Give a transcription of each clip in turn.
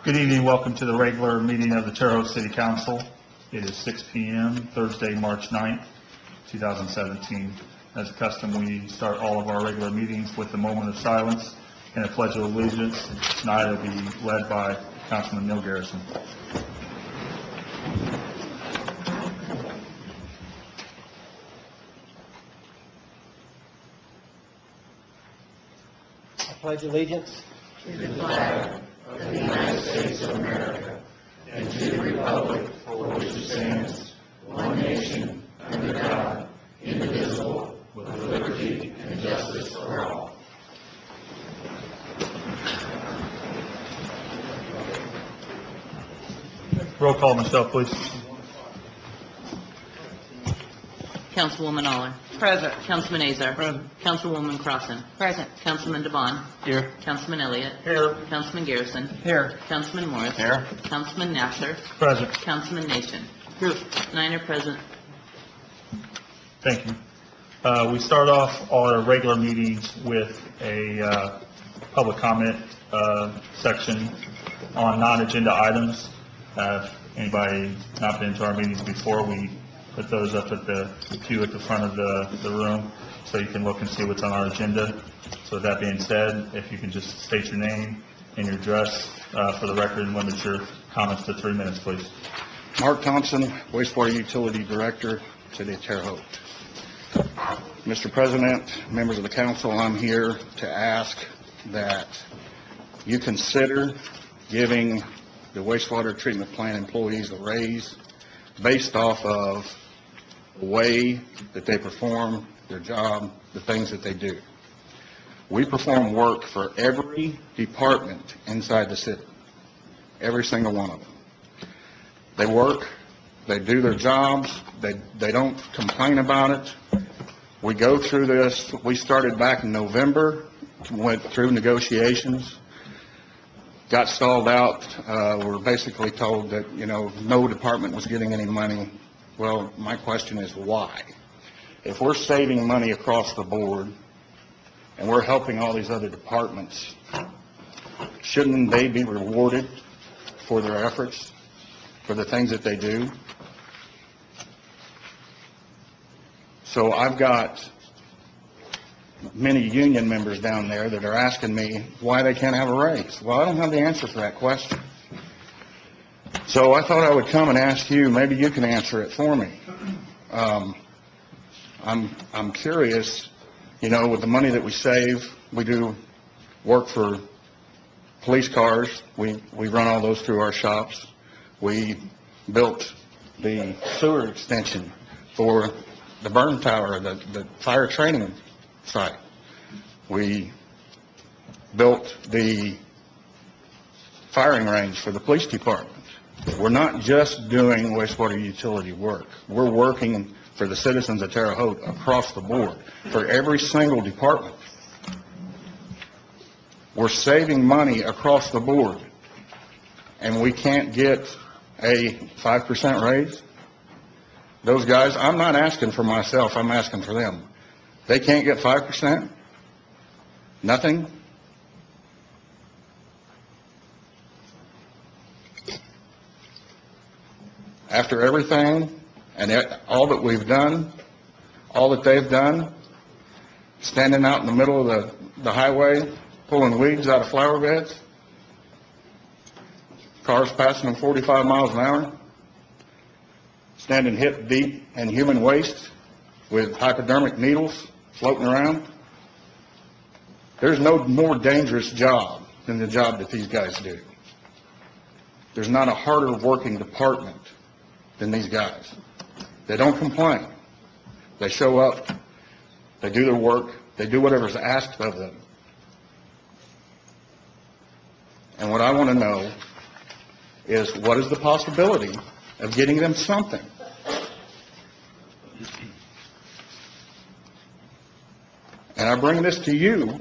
Good evening. Welcome to the regular meeting of the Terre Haute City Council. It is 6 p.m., Thursday, March 9th, 2017. As custom, we start all of our regular meetings with a moment of silence and a pledge of allegiance. Tonight will be led by Councilman Neil Garrison. I pledge allegiance to the flag of the United States of America and to the republic for which it stands, one nation, under God, indivisible, with liberty and justice for all. Roll call, Michelle, please. Councilwoman Aller. Present. Councilman Azar. Present. Councilwoman Crossan. Present. Councilman Devon. Here. Councilman Elliott. Here. Councilman Garrison. Here. Councilman Morris. Here. Councilman Nasser. Present. Councilman Nation. Here. 9 are present. Thank you. We start off our regular meetings with a public comment section on non-agenda items. If anybody not been to our meetings before, we put those up at the pew at the front of the room so you can look and see what's on our agenda. So with that being said, if you can just state your name and your address for the record and limit your comments to 3 minutes, please. Mark Thompson, Wastewater Utility Director, City of Terre Haute. Mr. President, members of the council, I'm here to ask that you consider giving the wastewater treatment plant employees a raise based off of the way that they perform their job, the things that they do. We perform work for every department inside the city, every single one of them. They work, they do their jobs, they don't complain about it. We go through this. We started back in November, went through negotiations, got stalled out. We're basically told that, no department was getting any money. Well, my question is why? If we're saving money across the board and we're helping all these other departments, shouldn't they be rewarded for their efforts, for the things that they do? So I've got many union members down there that are asking me why they can't have a raise. Well, I don't have the answer for that question. So I thought I would come and ask you, maybe you can answer it for me. I'm curious, with the money that we save, we do work for police cars. We run all those through our shops. We built the sewer extension for the burn tower, the fire training site. We built the firing range for the police department. We're not just doing wastewater utility work. We're working for the citizens of Terre Haute across the board, for every single department. We're saving money across the board, and we can't get a 5% raise? Those guys, I'm not asking for myself, I'm asking for them. They can't get 5%? Nothing? After everything and all that we've done, all that they've done, standing out in the middle of the highway, pulling weeds out of flower beds, cars passing them 45 miles an hour, standing hip deep in human waste with hypodermic needles floating around. There's no more dangerous job than the job that these guys do. There's not a harder working department than these guys. They don't complain. They show up, they do their work, they do whatever's asked of them. And what I want to know is, what is the possibility of getting them something? And I bring this to you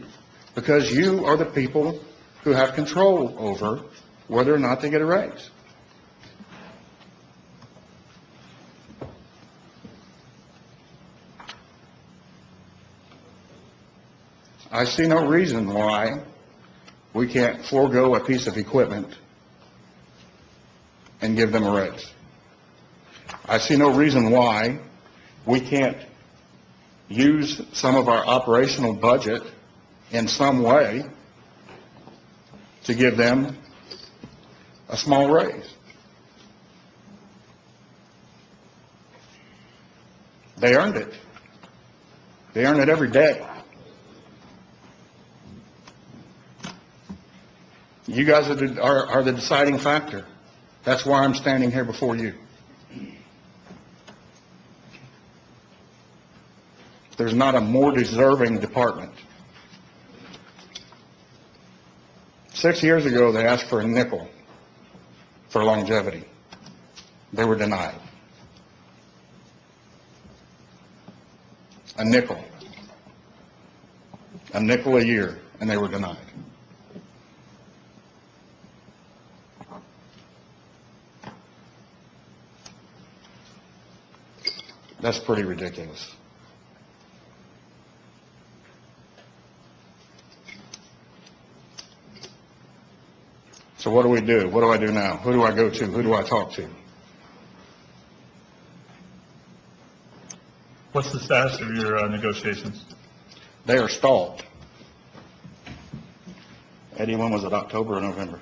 because you are the people who have control over whether or not they get a raise. I see no reason why We can't forego a piece of equipment and give them a raise. I see no reason why we can't use some of our operational budget in some way to give them a small raise. They earned it. They earn it every day. You guys are the deciding factor. That's why I'm standing here before you. There's not a more deserving department. 6 years ago, they asked for a nickel for longevity. They were denied. A nickel. A nickel a year, and they were denied. That's pretty ridiculous. So what do we do? What do I do now? Who do I go to? Who do I talk to? What's the status of your negotiations? They are stalled. Eddie, when was it, October or November?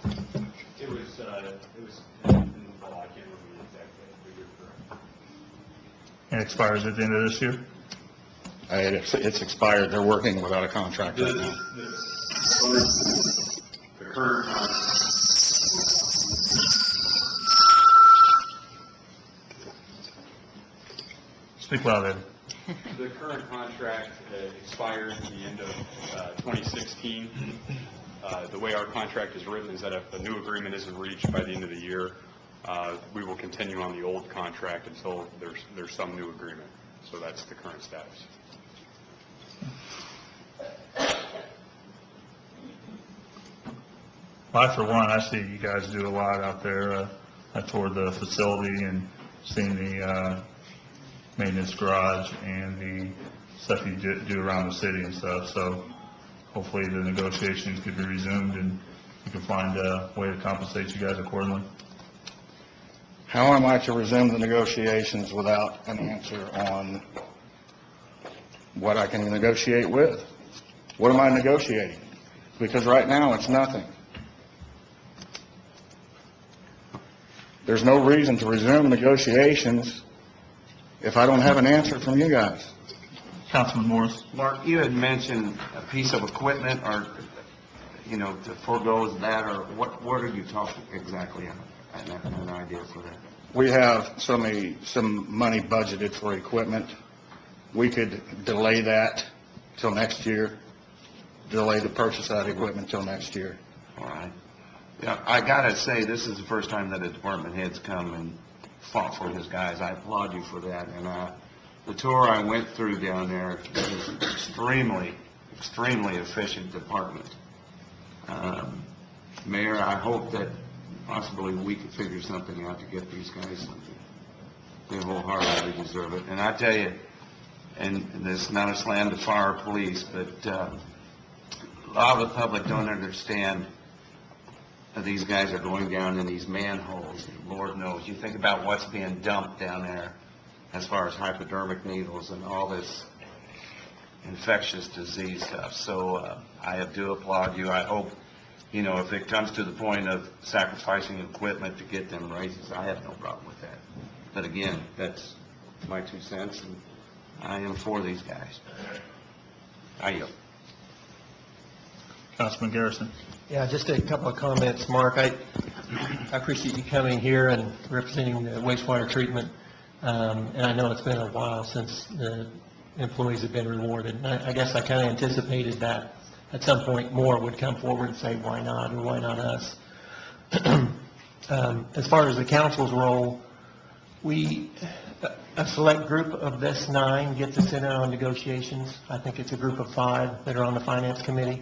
It was in the fall. I can't remember the exact date, but you're correct. And it expires at the end of this year? It's expired. They're working without a contract right now. The current contract, Speak loud, Ed. the current contract expired at the end of 2016. The way our contract is written is that if a new agreement isn't reached by the end of the year, we will continue on the old contract until there's some new agreement. So that's the current status. Well, for one, I see you guys do a lot out there toward the facility and seeing the maintenance garage and the stuff you do around the city and stuff. So hopefully the negotiations could be resumed and you can find a way to compensate you guys accordingly. How am I to resume the negotiations without an answer on what I can negotiate with? What am I negotiating? Because right now, it's nothing. There's no reason to resume negotiations if I don't have an answer from you guys. Councilman Morris? Mark, you had mentioned a piece of equipment or, to forego that, or what are you talking exactly on? I have an idea for that. We have some money budgeted for equipment. We could delay that till next year, delay the purchase of that equipment till next year. All right. Yeah, I gotta say, this is the first time that a department head's come and fought for his guys. I applaud you for that. And the tour I went through down there was extremely, extremely efficient department. Mayor, I hope that possibly we could figure something out to get these guys something. They wholeheartedly deserve it. And I tell you, and this is not a slam to fire police, but a lot of the public don't understand that these guys are going down in these manholes. Lord knows. You think about what's being dumped down there as far as hypodermic needles and all this infectious disease stuff. So I do applaud you. I hope, if it comes to the point of sacrificing equipment to get them raises, I have no problem with that. But again, that's my 2 cents, and I am for these guys. I yield. Councilman Garrison? Yeah, just a couple of comments, Mark. I appreciate you coming here and representing the wastewater treatment. And I know it's been a while since the employees have been rewarded. And I guess I kind of anticipated that at some point more would come forward and say, why not, or why not us? As far as the council's role, a select group of this 9 get to sit in on negotiations. I think it's a group of 5 that are on the finance committee.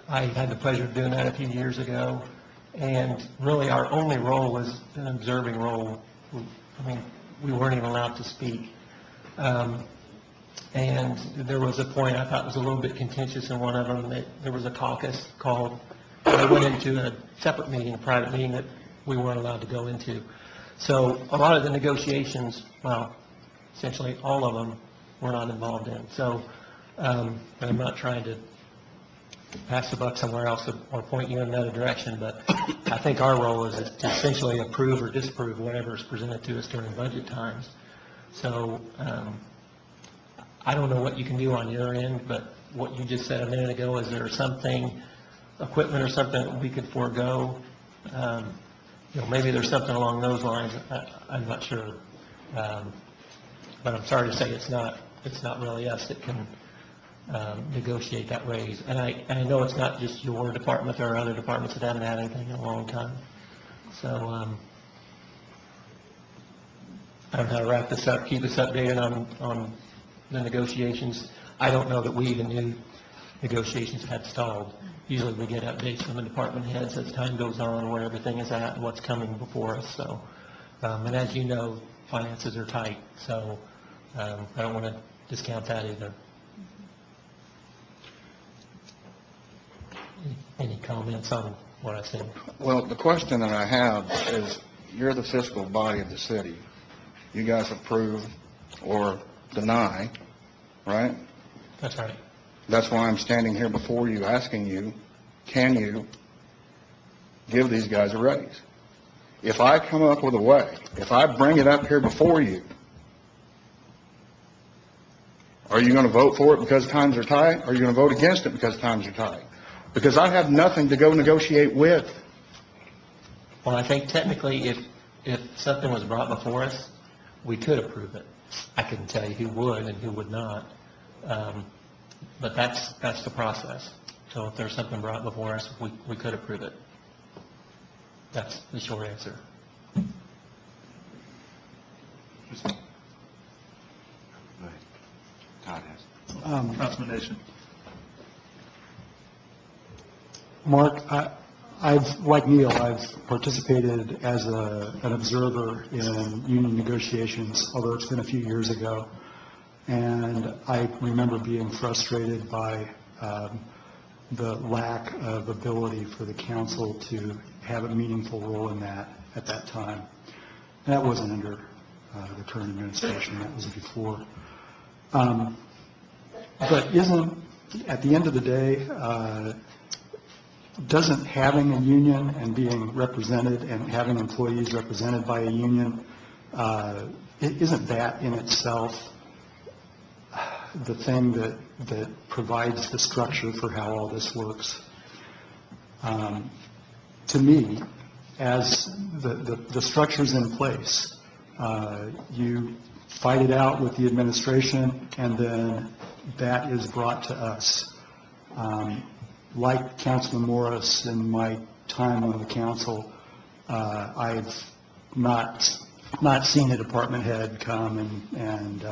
I had the pleasure of doing that a few years ago, and really our only role was an observing role. I mean, we weren't even allowed to speak. And there was a point I thought was a little bit contentious in one of them, that there was a caucus called, they went into a separate meeting, a private meeting that we weren't allowed to go into. So a lot of the negotiations, well, essentially all of them, we're not involved in. So I'm not trying to pass the buck somewhere else or point you in another direction, but I think our role is to essentially approve or disapprove whatever is presented to us during budget times. So I don't know what you can do on your end, but what you just said a minute ago, is there something, equipment or something that we could forego? Maybe there's something along those lines. I'm not sure. But I'm sorry to say it's not really us that can negotiate that raise. And I know it's not just your department. There are other departments that haven't had anything in a long time. So I don't know how to wrap this up, keep us updated on the negotiations. I don't know that we even knew negotiations had stalled. Usually we get updates from the department heads as time goes on, where everything is at and what's coming before us. So, and as you know, finances are tight, so I don't want to discount that either. Any comments on what I said? Well, the question that I have is, you're the fiscal body of the city. You guys approve or deny, right? That's right. That's why I'm standing here before you asking you, can you give these guys a raise? If I come up with a way, if I bring it up here before you, are you going to vote for it because times are tight? Or are you going to vote against it because times are tight? Because I have nothing to go negotiate with. Well, I think technically if something was brought before us, we could approve it. I couldn't tell you who would and who would not. But that's the process. So if there's something brought before us, we could approve it. That's the short answer. Todd has. Councilman Nation. Mark, like Neil, I've participated as an observer in union negotiations, although it's been a few years ago. And I remember being frustrated by the lack of ability for the council to have a meaningful role in that at that time. That wasn't under the current administration, that was before. But at the end of the day, doesn't having a union and being represented and having employees represented by a union, isn't that in itself the thing that provides the structure for how all this works? To me, as the structure's in place, you fight it out with the administration, and then that is brought to us. Like Councilman Morris in my time on the council, I've not seen a department head come and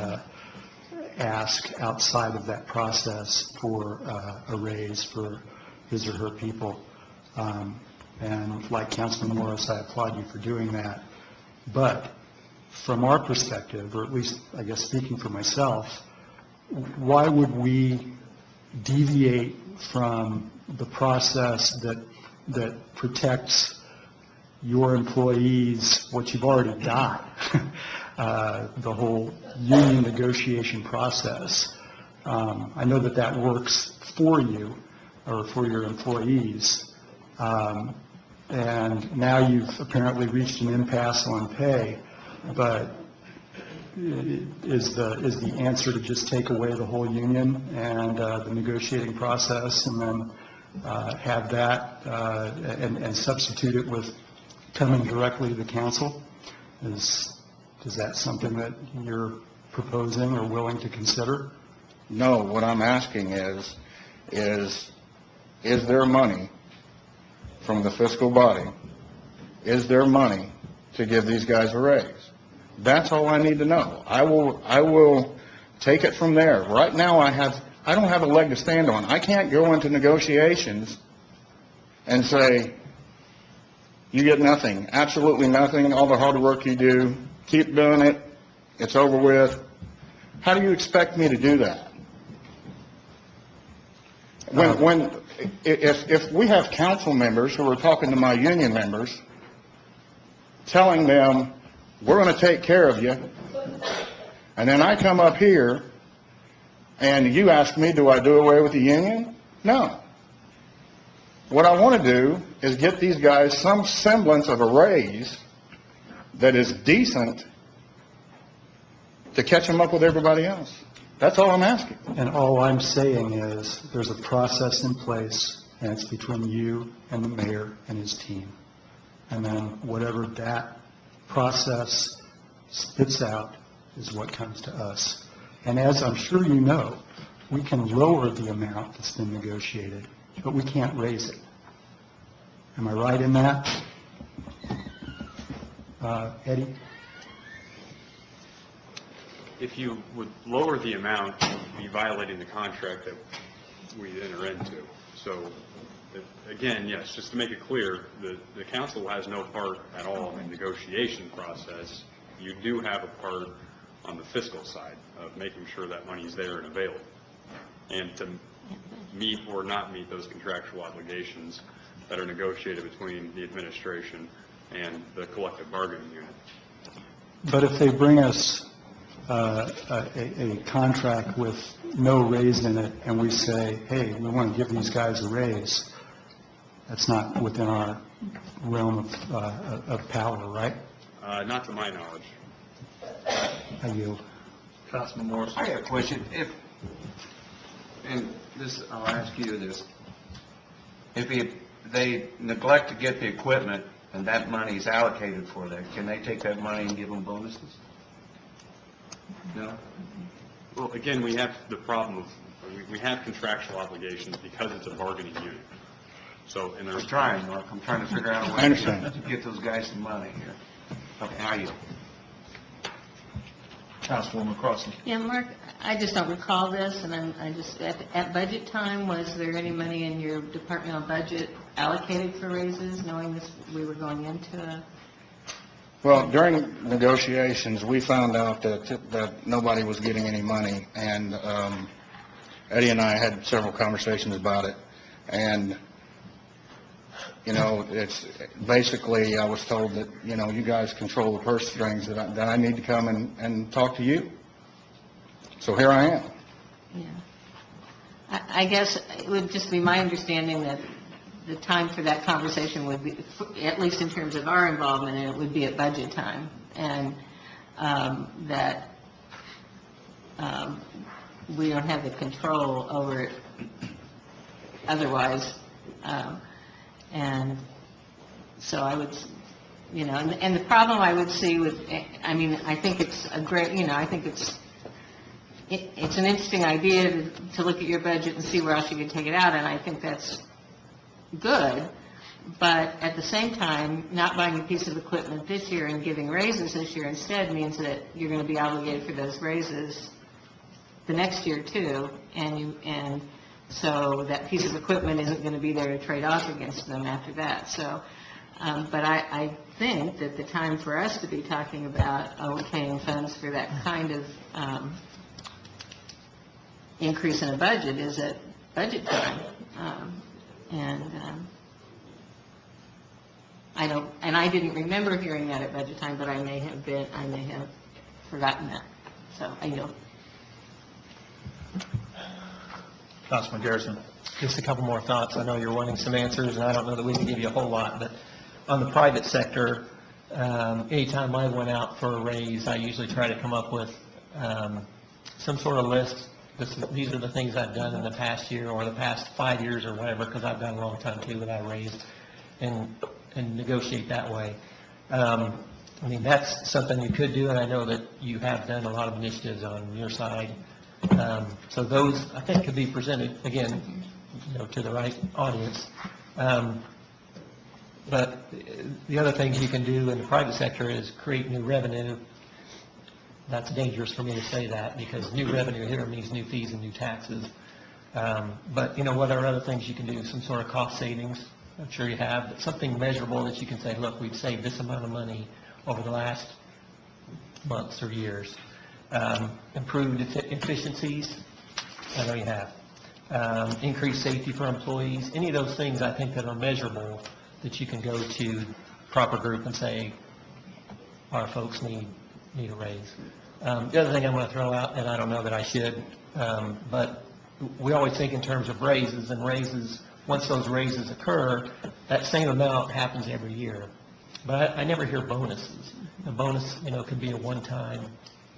ask outside of that process for a raise for his or her people. And like Councilman Morris, I applaud you for doing that. But from our perspective, or at least I guess speaking for myself, why would we deviate from the process that protects your employees, what you've already got, the whole union negotiation process? I know that works for you or for your employees, and now you've apparently reached an impasse on pay, but is the answer to just take away the whole union and the negotiating process, and then have that and substitute it with coming directly to the council? Is that something that you're proposing or willing to consider? No, what I'm asking is there money from the fiscal body? Is there money to give these guys a raise? That's all I need to know. I will take it from there. Right now, I don't have a leg to stand on. I can't go into negotiations and say, you get nothing, absolutely nothing, all the hard work you do, keep doing it, it's over with. How do you expect me to do that? If we have council members who are talking to my union members, telling them, we're going to take care of you, and then I come up here and you ask me, do I do away with the union? No. What I want to do is get these guys some semblance of a raise that is decent to catch them up with everybody else. That's all I'm asking. And all I'm saying is, there's a process in place, and it's between you and the mayor and his team. And then whatever that process spits out is what comes to us. And as I'm sure you know, we can lower the amount that's been negotiated, but we can't raise it. Am I right in that? Eddie? If you would lower the amount, you'd be violating the contract that we enter into. So, again, yes, just to make it clear, the council has no part at all in the negotiation process. You do have a part on the fiscal side of making sure that money's there and available, and to meet or not meet those contractual obligations that are negotiated between the administration and the collective bargaining unit. But if they bring us a contract with no raise in it, and we say, hey, we want to give these guys a raise, that's not within our realm of power, right? Not to my knowledge. I yield. Councilman Morris. I got a question. And this, I'll ask you this. If they neglect to get the equipment and that money is allocated for that, can they take that money and give them bonuses? No? Well, again, we have the problem of, we have contractual obligations because it's a bargaining unit. So, and I'm there's trying, Mark. I'm trying to figure out a I way understand. to get those guys some money here. Okay, how you? Councilwoman Crossen. Yeah, Mark, I just don't recall this, and at budget time, was there any money in your departmental budget allocated for raises, knowing this, we were going into a... Well, during negotiations, we found out that nobody was getting any money, and Eddie and I had several conversations about it, and, you know, it's basically, I was told that, you know, you guys control the purse strings, that I need to come and talk to you. So here I am. Yeah. I guess it would just be my understanding that the time for that conversation would be, at least in terms of our involvement in it, would be at budget time, and that we don't have the control over it otherwise. And so I would, you know, and the problem I would see with, I mean, I think it's a great, you know, I think it's an interesting idea to look at your budget and see where else you can take it out, and I think that's good, but at the same time, not buying a piece of equipment this year and giving raises this year instead means that you're going to be obligated for those raises the next year too, and so that piece of equipment isn't going to be there to trade off against them after that. So, but I think that the time for us to be talking about allocating funds for that kind of increase in a budget is at budget time. I didn't remember hearing that at budget time, but I may have forgotten that. So I know. Councilman Garrison. Just a couple more thoughts. I know you're wanting some answers, and I don't know that we can give you a whole lot, but on the private sector, anytime I went out for a raise, I usually try to come up with some sort of list. These are the things I've done in the past year or the past 5 years or whatever, because I've done a long time too that I raised, and negotiate that way. I mean, that's something you could do, and I know that you have done a lot of initiatives on your side. So those, I think, could be presented, again, you know, to the right audience. But the other things you can do in the private sector is create new revenue. That's dangerous for me to say that, because new revenue here means new fees and new taxes. But, you know, what are other things you can do? Some sort of cost savings, I'm sure you have, but something measurable that you can say, look, we've saved this amount of money over the last months or years. Improved efficiencies, I know you have. Increased safety for employees, any of those things I think that are measurable, that you can go to proper group and say, our folks need a raise. The other thing I'm going to throw out, and I don't know that I should, but we always think in terms of raises, and raises, once those raises occur, that same amount happens every year. But I never hear bonuses. A bonus, could be a one-time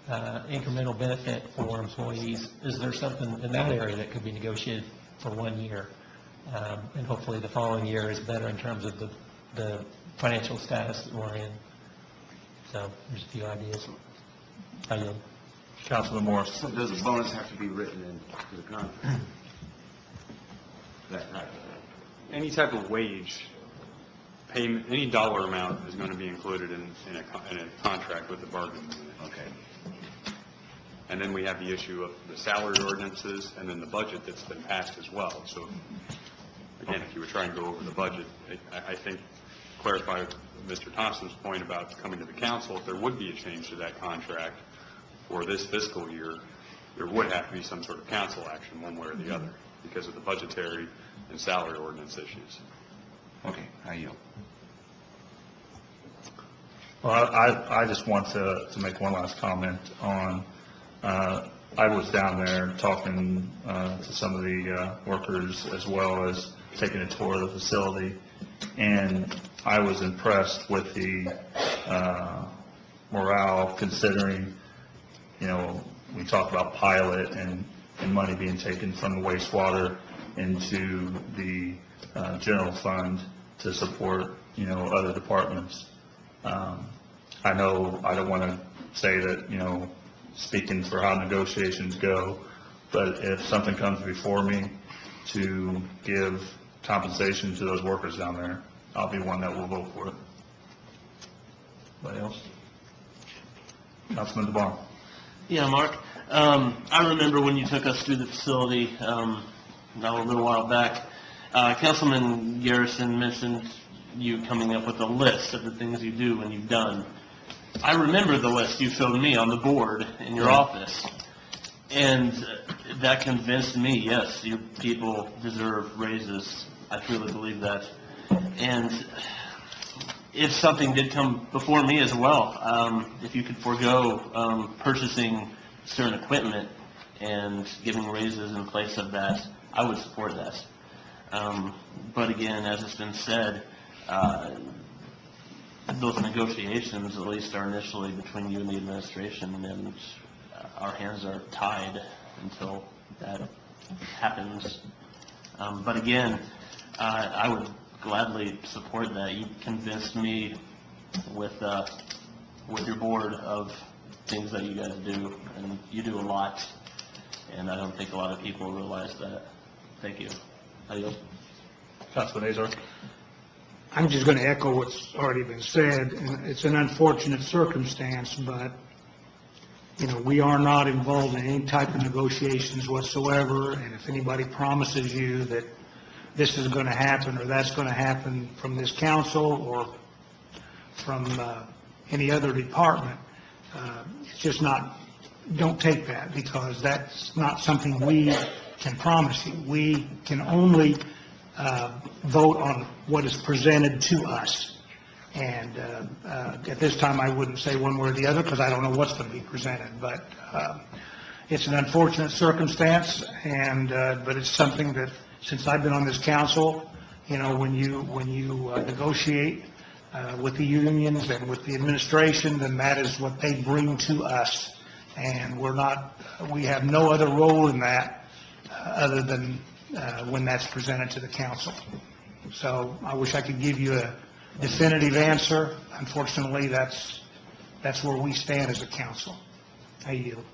incremental benefit for employees. Is there something in that area that could be negotiated for 1 year? And hopefully the following year is better in terms of the financial status that we're in. So there's a few ideas. I yield. Councilman Morris. So does the bonus have to be written into the contract? Any type of wage payment, any dollar amount is going to be included in a contract with the bargaining unit. Okay. And then we have the issue of the salary ordinances and then the budget that's been passed as well. So again, if you were trying to go over the budget, I think clarify Mr. Thompson's point about coming to the council, if there would be a change to that contract for this fiscal year, there would have to be some sort of council action one way or the other because of the budgetary and salary ordinance issues. Okay, I yield. Well, I just want to make one last comment on, I was down there talking to some of the workers as well as taking a tour of the facility, and I was impressed with the morale considering, we talk about pilot and money being taken from the wastewater into the general fund to support, other departments. I know I don't want to say that, speaking for how negotiations go, but if something comes before me to give compensation to those workers down there, I'll be one that will vote for it. Anybody else? Councilman DeBarn. Yeah, Mark. I remember when you took us through the facility now a little while back. Councilman Garrison mentioned you coming up with a list of the things you do and you've done. I remember the list you showed me on the board in your office, and that convinced me, yes, your people deserve raises. I truly believe that. And if something did come before me as well, if you could forego purchasing certain equipment and giving raises in place of that, I would support that. But again, as it's been said, those negotiations, at least, are initially between you and the administration, and our hands are tied until that happens. But again, I would gladly support that. You convinced me with your board of things that you guys do, and you do a lot, and I don't think a lot of people realize that. Thank you. Adios. Councilman Azar. I'm just going to echo what's already been said, and it's an unfortunate circumstance, but, we are not involved in any type of negotiations whatsoever, and if anybody promises you that this is going to happen or that's going to happen from this council or from any other department, it's just not, don't take that, because that's not something we can promise you. We can only vote on what is presented to us. And at this time, I wouldn't say one way or the other because I don't know what's going to be presented. But it's an unfortunate circumstance, and but it's something that, since I've been on this council, when you negotiate with the unions and with the administration, then that is what they bring to us. And we have no other role in that other than when that's presented to the council. So I wish I could give you a definitive answer. Unfortunately, that's where we stand as a council. I yield.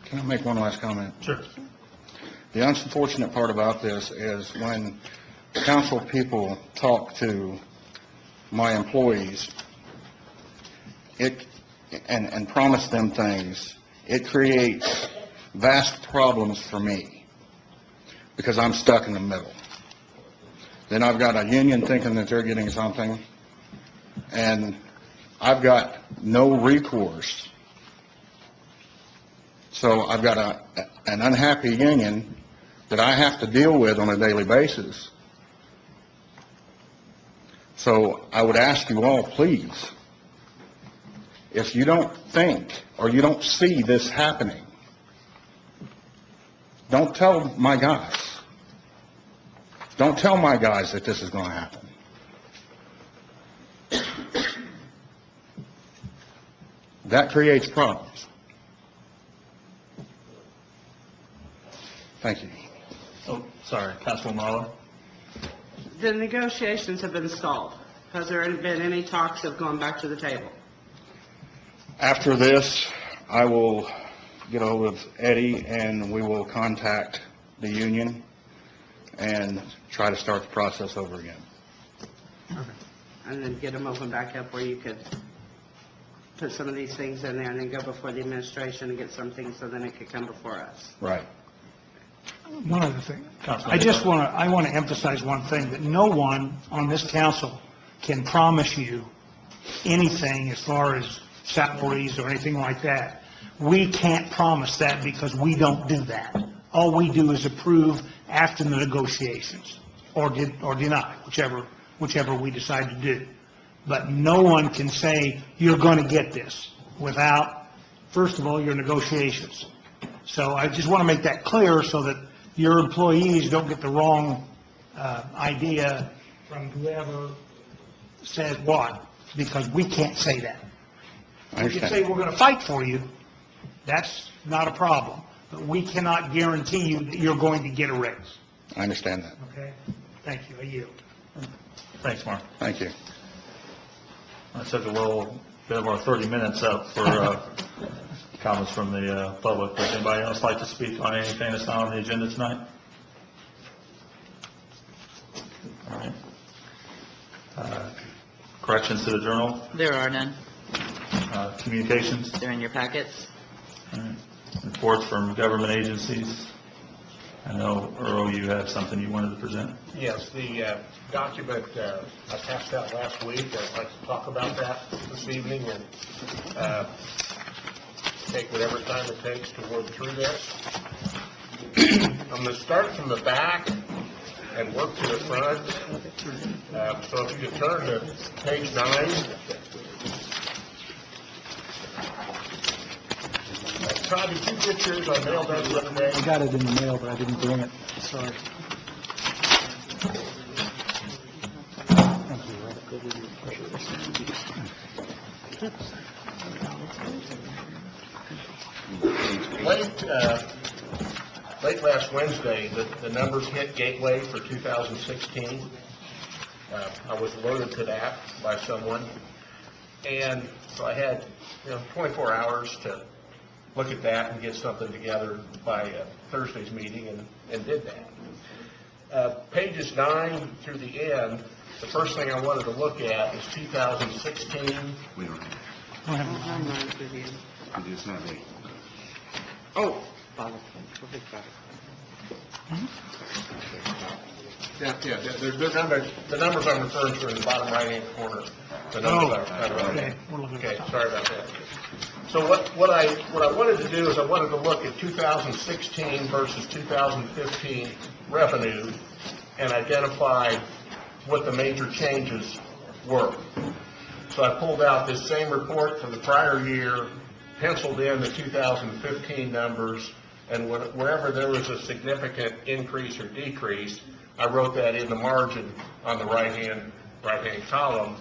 Can I make one last comment? Sure. The unfortunate part about this is when council people talk to my employees and promise them things, it creates vast problems for me because I'm stuck in the middle. Then I've got a union thinking that they're getting something, and I've got no recourse So I've got an unhappy union that I have to deal with on a daily basis. So I would ask you all, please, if you don't think or you don't see this happening, don't tell my guys. Don't tell my guys that this is going to happen. That creates problems. Thank you. Oh, sorry, Councilwoman Marlowe? The negotiations have been stalled. Has there been any talks of going back to the table? After this, I will get a hold of Eddie, and we will contact the union and try to start the process over again. And then get them open back up where you could put some of these things in there and then go before the administration and get some things so then it could come before us. Right. One other thing. Councilman I want to emphasize one thing, that no one on this council can promise you anything as far as salaries or anything like that. We can't promise that because we don't do that. All we do is approve after the negotiations, or deny, whichever we decide to do. But no one can say, you're going to get this, without, first of all, your negotiations. So I just want to make that clear so that your employees don't get the wrong idea from whoever says what, because we can't say that. I We can say understand. we're going to fight for you, that's not a problem, but we cannot guarantee you that you're going to get a raise, I understand that. okay? Thank you, I yield. Thanks, Mark. Thank you. I took a little bit of our 30 minutes up for comments from the public. Would anybody else like to speak on anything that's not on the agenda tonight? All right. Corrections to the journal, There are none. communications, They're in your packets. all right. Reports from government agencies. I know, Earl, you had something you wanted to present. Yes, the document I passed out last week, I'd like to talk about that this evening and take whatever time it takes to work through this. I'm going to start from the back and work to the front. So if you could turn to page 9. Todd, did you get yours? I mailed that the other day. I got it in the mail, but I didn't bring it. Sorry. Late last Wednesday, the numbers hit Gateway for 2016. I was alerted to that by someone. And so I had, 24 hours to look at that and get something together by Thursday's meeting, and did that. Pages 9 through the end, the first thing I wanted to look at is 2016. We don't have, I'm not with you. we just have a, Oh, Bob, go ahead, Bob. The numbers I'm referring to are in the bottom right-hand corner. The numbers Okay, we're looking Okay, at sorry about that. So what I wanted to do is I wanted to look at 2016 versus 2015 revenue and identify what the major changes were. So I pulled out this same report from the prior year, penciled in the 2015 numbers, and wherever there was a significant increase or decrease, I wrote that in the margin on the right-hand column,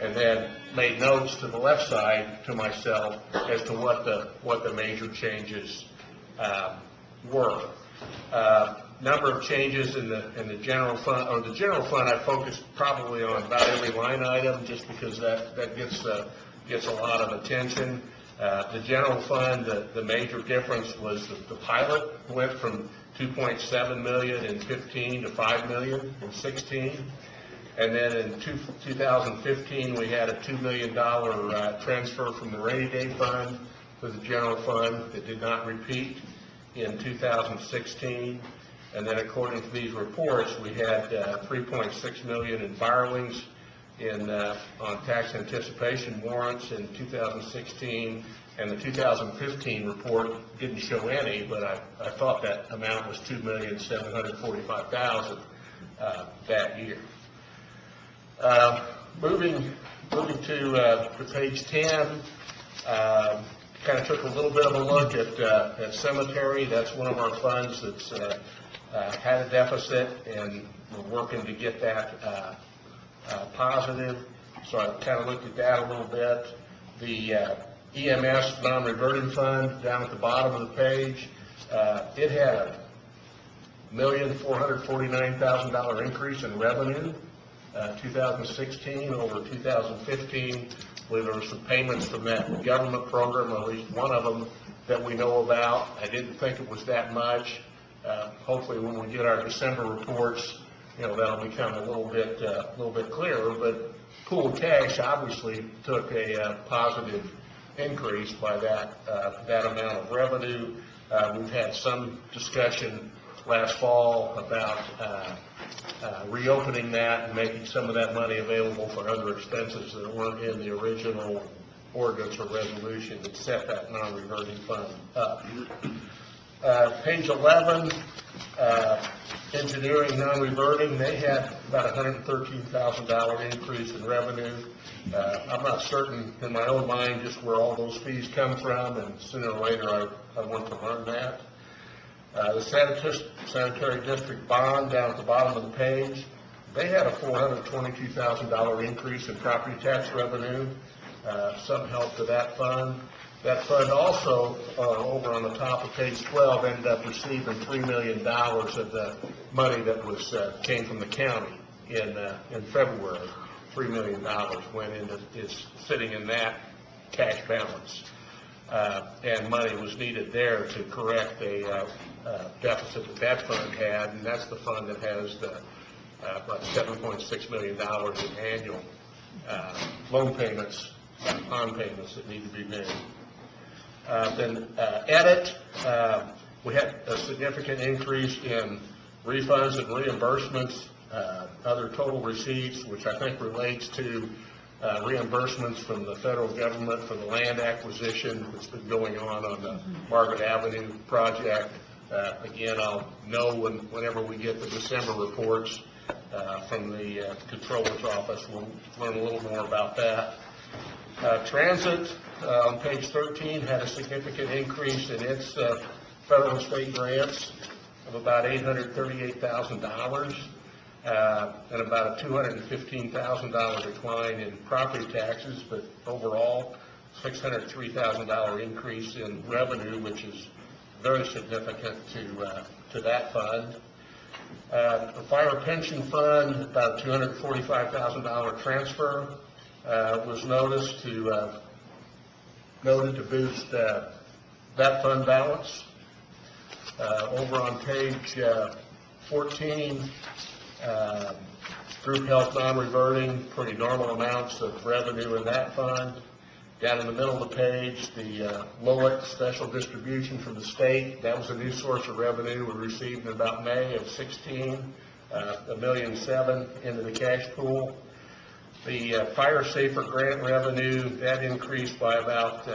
and then made notes to the left side to myself as to what the major changes were. Number of changes in the general fund. Or the general fund, I focused probably on about every line item, just because that gets a lot of attention. The general fund, the major difference was the pilot went from $2.7 million in 15 to $5 million in 16. And then in 2015, we had a $2 million transfer from the rainy day fund to the general fund that did not repeat in 2016. And then according to these reports, we had $3.6 million in borrowings on tax anticipation warrants in 2016, and the 2015 report didn't show any, but I thought that amount was $2,745,000 that year. Moving to page 10, kind of took a little bit of a look at cemetery. That's one of our funds that's had a deficit, and we're working to get that positive. So I kind of looked at that a little bit. The EMS non-reverting fund down at the bottom of the page, it had a $1,449,000 increase in revenue, 2016 over 2015. I believe there were some payments from that government program, or at least one of them that we know about. I didn't think it was that much. Hopefully when we get our December reports, that'll become a little bit clearer, but pooled cash obviously took a positive increase by that amount of revenue. We've had some discussion last fall about reopening that and making some of that money available for other expenses that weren't in the original ordinance or resolution that set that non-reverting fund up. Page 11, engineering non-reverting, they had about $113,000 increase in revenue. I'm not certain in my own mind just where all those fees come from, and sooner or later I want to learn that. The sanitary district bond down at the bottom of the page, they had a $422,000 increase in property tax revenue. Some help to that fund. That fund also, over on the top of page 12, ended up receiving $3 million of the money that came from the county in February. $3 million went into, is sitting in that cash balance. And money was needed there to correct a deficit that fund had, and that's the fund that has about $7.6 million in annual loan payments, bond payments that need to be made. Then edit, we had a significant increase in refunds and reimbursements, other total receipts, which I think relates to reimbursements from the federal government for the land acquisition that's been going on the Margaret Avenue project. Again, I'll know whenever we get the December reports from the Controller's office. We'll learn a little more about that. Transit, on page 13, had a significant increase in its federal and state grants of about $838,000 and about a $215,000 decline in property taxes, but overall, $603,000 increase in revenue, which is very significant to that fund. The fire pension fund, about a $245,000 transfer was noted to boost that fund balance. Over on page 14, group health non-reverting, pretty normal amounts of revenue in that fund. Down in the middle of the page, the LOIC special distribution from the state, that was a new source of revenue we received in about May of 16, $1.7 million into the cash pool. The Fire Safer grant revenue, that increased by about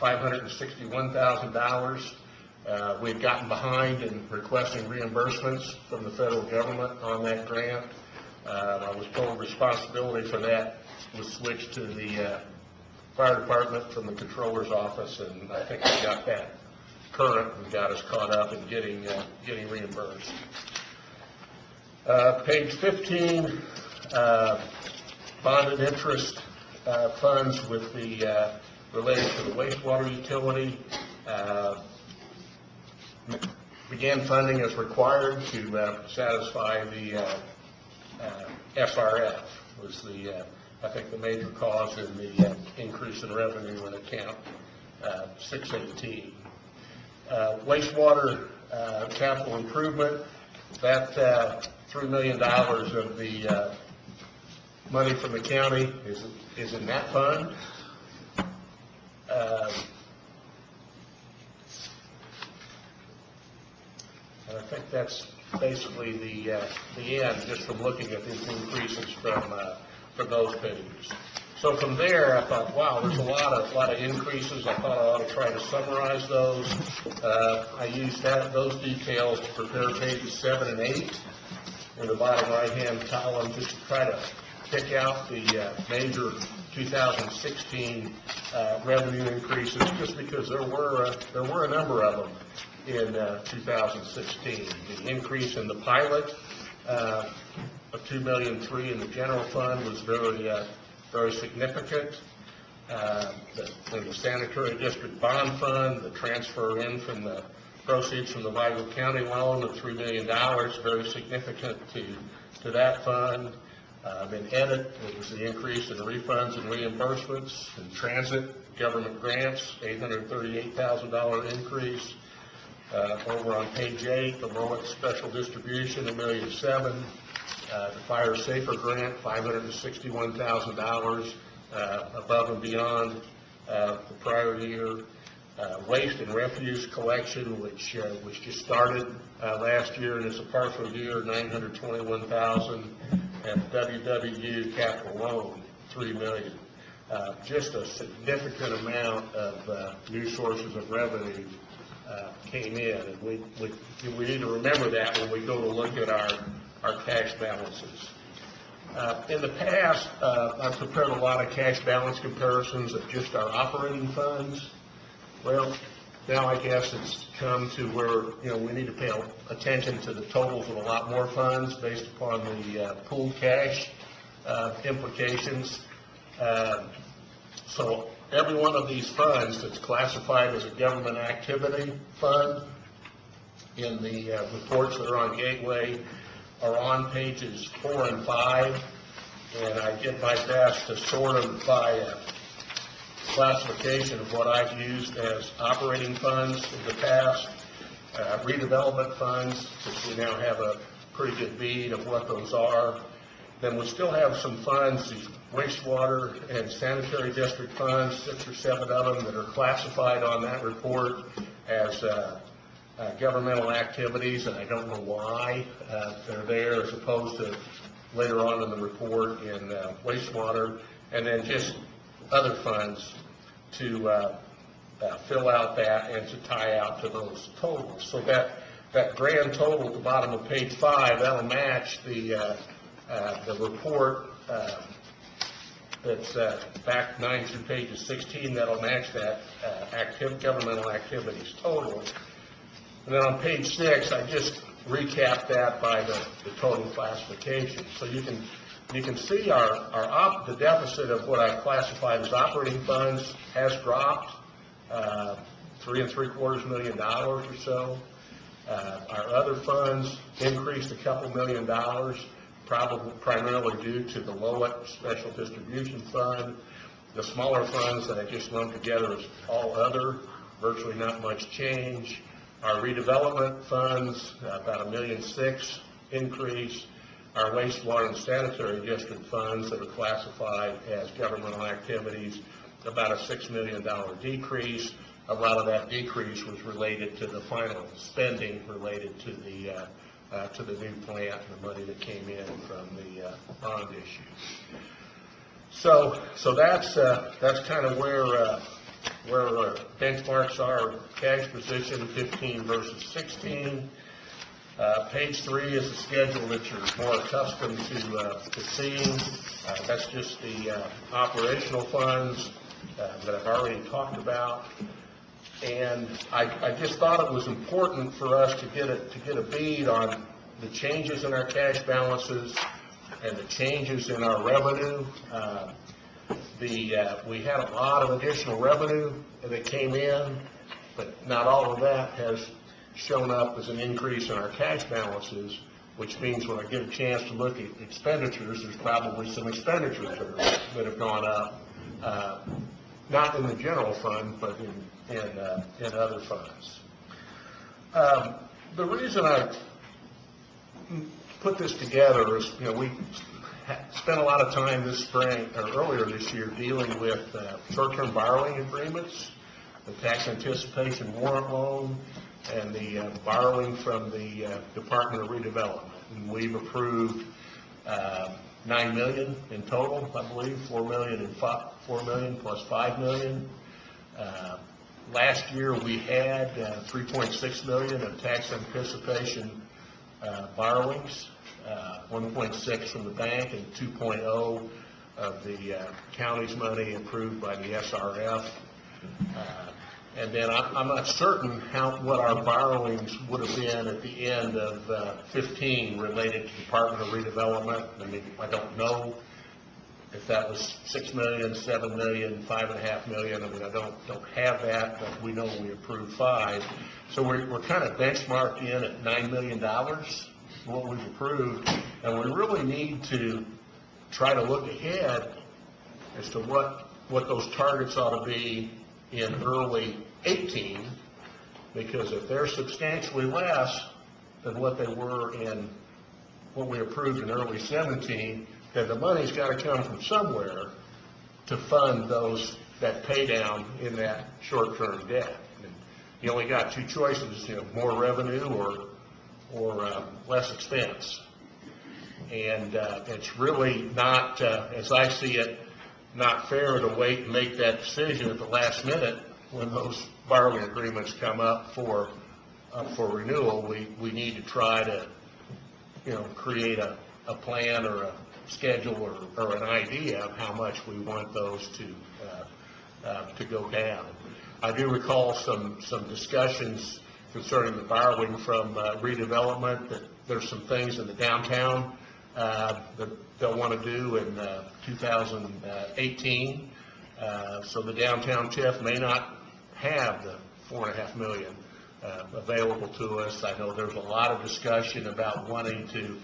$561,000. We've gotten behind in requesting reimbursements from the federal government on that grant. I was told responsibility for that was switched to the fire department from the Controller's office, and I think we got that current and got us caught up in getting reimbursed. Page 15, bond and interest funds with the related to the wastewater utility. Began funding as required to satisfy the SRF was I think the major cause in the increase in revenue in account 618. Wastewater capital improvement, that $3 million of the money from the county is in that fund. And I think that's basically the end, just from looking at these increases from for those pages. So from there, I thought, wow, there's a lot of increases. I thought I ought to try to summarize those. I used those details to prepare pages 7 and 8 in the bottom right-hand column, just to try to pick out the major 2016 revenue increases, just because there were a number of them in 2016. The increase in the pilot of $2.3 million in the general fund was very significant. In the sanitary district bond fund, the transfer in from the proceeds from the Vigo County loan of $3 million, very significant to that fund. In edit, it was the increase in refunds and reimbursements. In transit, government grants, $838,000 increase. Over on page 8, the Rolex special distribution, $1.7 million. The Fire Safer grant, $561,000 above and beyond the prior year. Waste and refuse collection, which just started last year and is a partial year, $921,000. And WWU capital loan, $3 million. Just a significant amount of new sources of revenue came in, and we need to remember that when we go to look at our cash balances. In the past, I've prepared a lot of cash balance comparisons of just our operating funds. Well, now I guess it's come to where, we need to pay attention to the totals of a lot more funds based upon the pooled cash implications. So every one of these funds that's classified as a government activity fund in the reports that are on Gateway are on pages 4 and 5, and I did my best to sort them by classification of what I've used as operating funds in the past, redevelopment funds, since we now have a pretty good bead of what those are. Then we still have some funds, these wastewater and sanitary district funds, 6 or 7 of them that are classified on that report as governmental activities, and I don't know why they're there as opposed to later on in the report in wastewater, and then just other funds to fill out that and to tie out to those totals. So that grand total at the bottom of page 5, that'll match the report that's back 9 through pages 16, that'll match that governmental activities total. And then on page 6, I just recap that by the total classification. So you can see the deficit of what I classified as operating funds has dropped $3.75 million or so. Our other funds increased a couple $1 million, probably primarily due to the Lowett Special Distribution Fund. The smaller funds that I just lumped together as all other, virtually not much change. Our redevelopment funds, about $1.6 million increase. Our wastewater and sanitary district funds that are classified as governmental activities, about a $6 million decrease. A lot of that decrease was related to the final spending related to the new plant and the money that came in from the bond issue. So that's kind of where benchmarks our cash position 15 versus 16. Page 3 is a schedule that you're more accustomed to seeing. That's just the operational funds that I've already talked about. And I just thought it was important for us to get a bead on the changes in our cash balances and the changes in our revenue. We had a lot of additional revenue that came in, but not all of that has shown up as an increase in our cash balances, which means when I get a chance to look at expenditures, there's probably some expenditures that have gone up, not in the general fund, but in other funds. The reason I put this together is, we spent a lot of time this spring, or earlier this year, dealing with short-term borrowing agreements, the tax anticipation warrant loan, and the borrowing from the Department of Redevelopment. And we've approved 9 million in total, I believe, 4 million plus 5 million. Last year, we had 3.6 million of tax anticipation borrowings, 1.6 from the bank and 2.0 of the county's money approved by the SRF. And then I'm not certain what our borrowings would have been at the end of 15 related to Department of Redevelopment. I mean, I don't know if that was 6 million, 7 million, 5.5 million. I mean, I don't have that, but we know we approved 5. So we're kind of benchmarked in at $9 million, what we've approved, and we really need to try to look ahead as to what those targets ought to be in early 18, because if they're substantially less than what they were in what we approved in early 17, then the money's got to come from somewhere to fund that pay down in that short-term debt. And you only got two choices, more revenue or less expense. And it's really not, as I see it, not fair to wait and make that decision at the last minute when those borrowing agreements come up for renewal. We need to try to, create a plan or a schedule or an idea of how much we want those to go down. I do recall some discussions concerning the borrowing from redevelopment, that there's some things in the downtown that they'll want to do in 2018. So the downtown TIF may not have the $4.5 million available to us. I know there's a lot of discussion about wanting to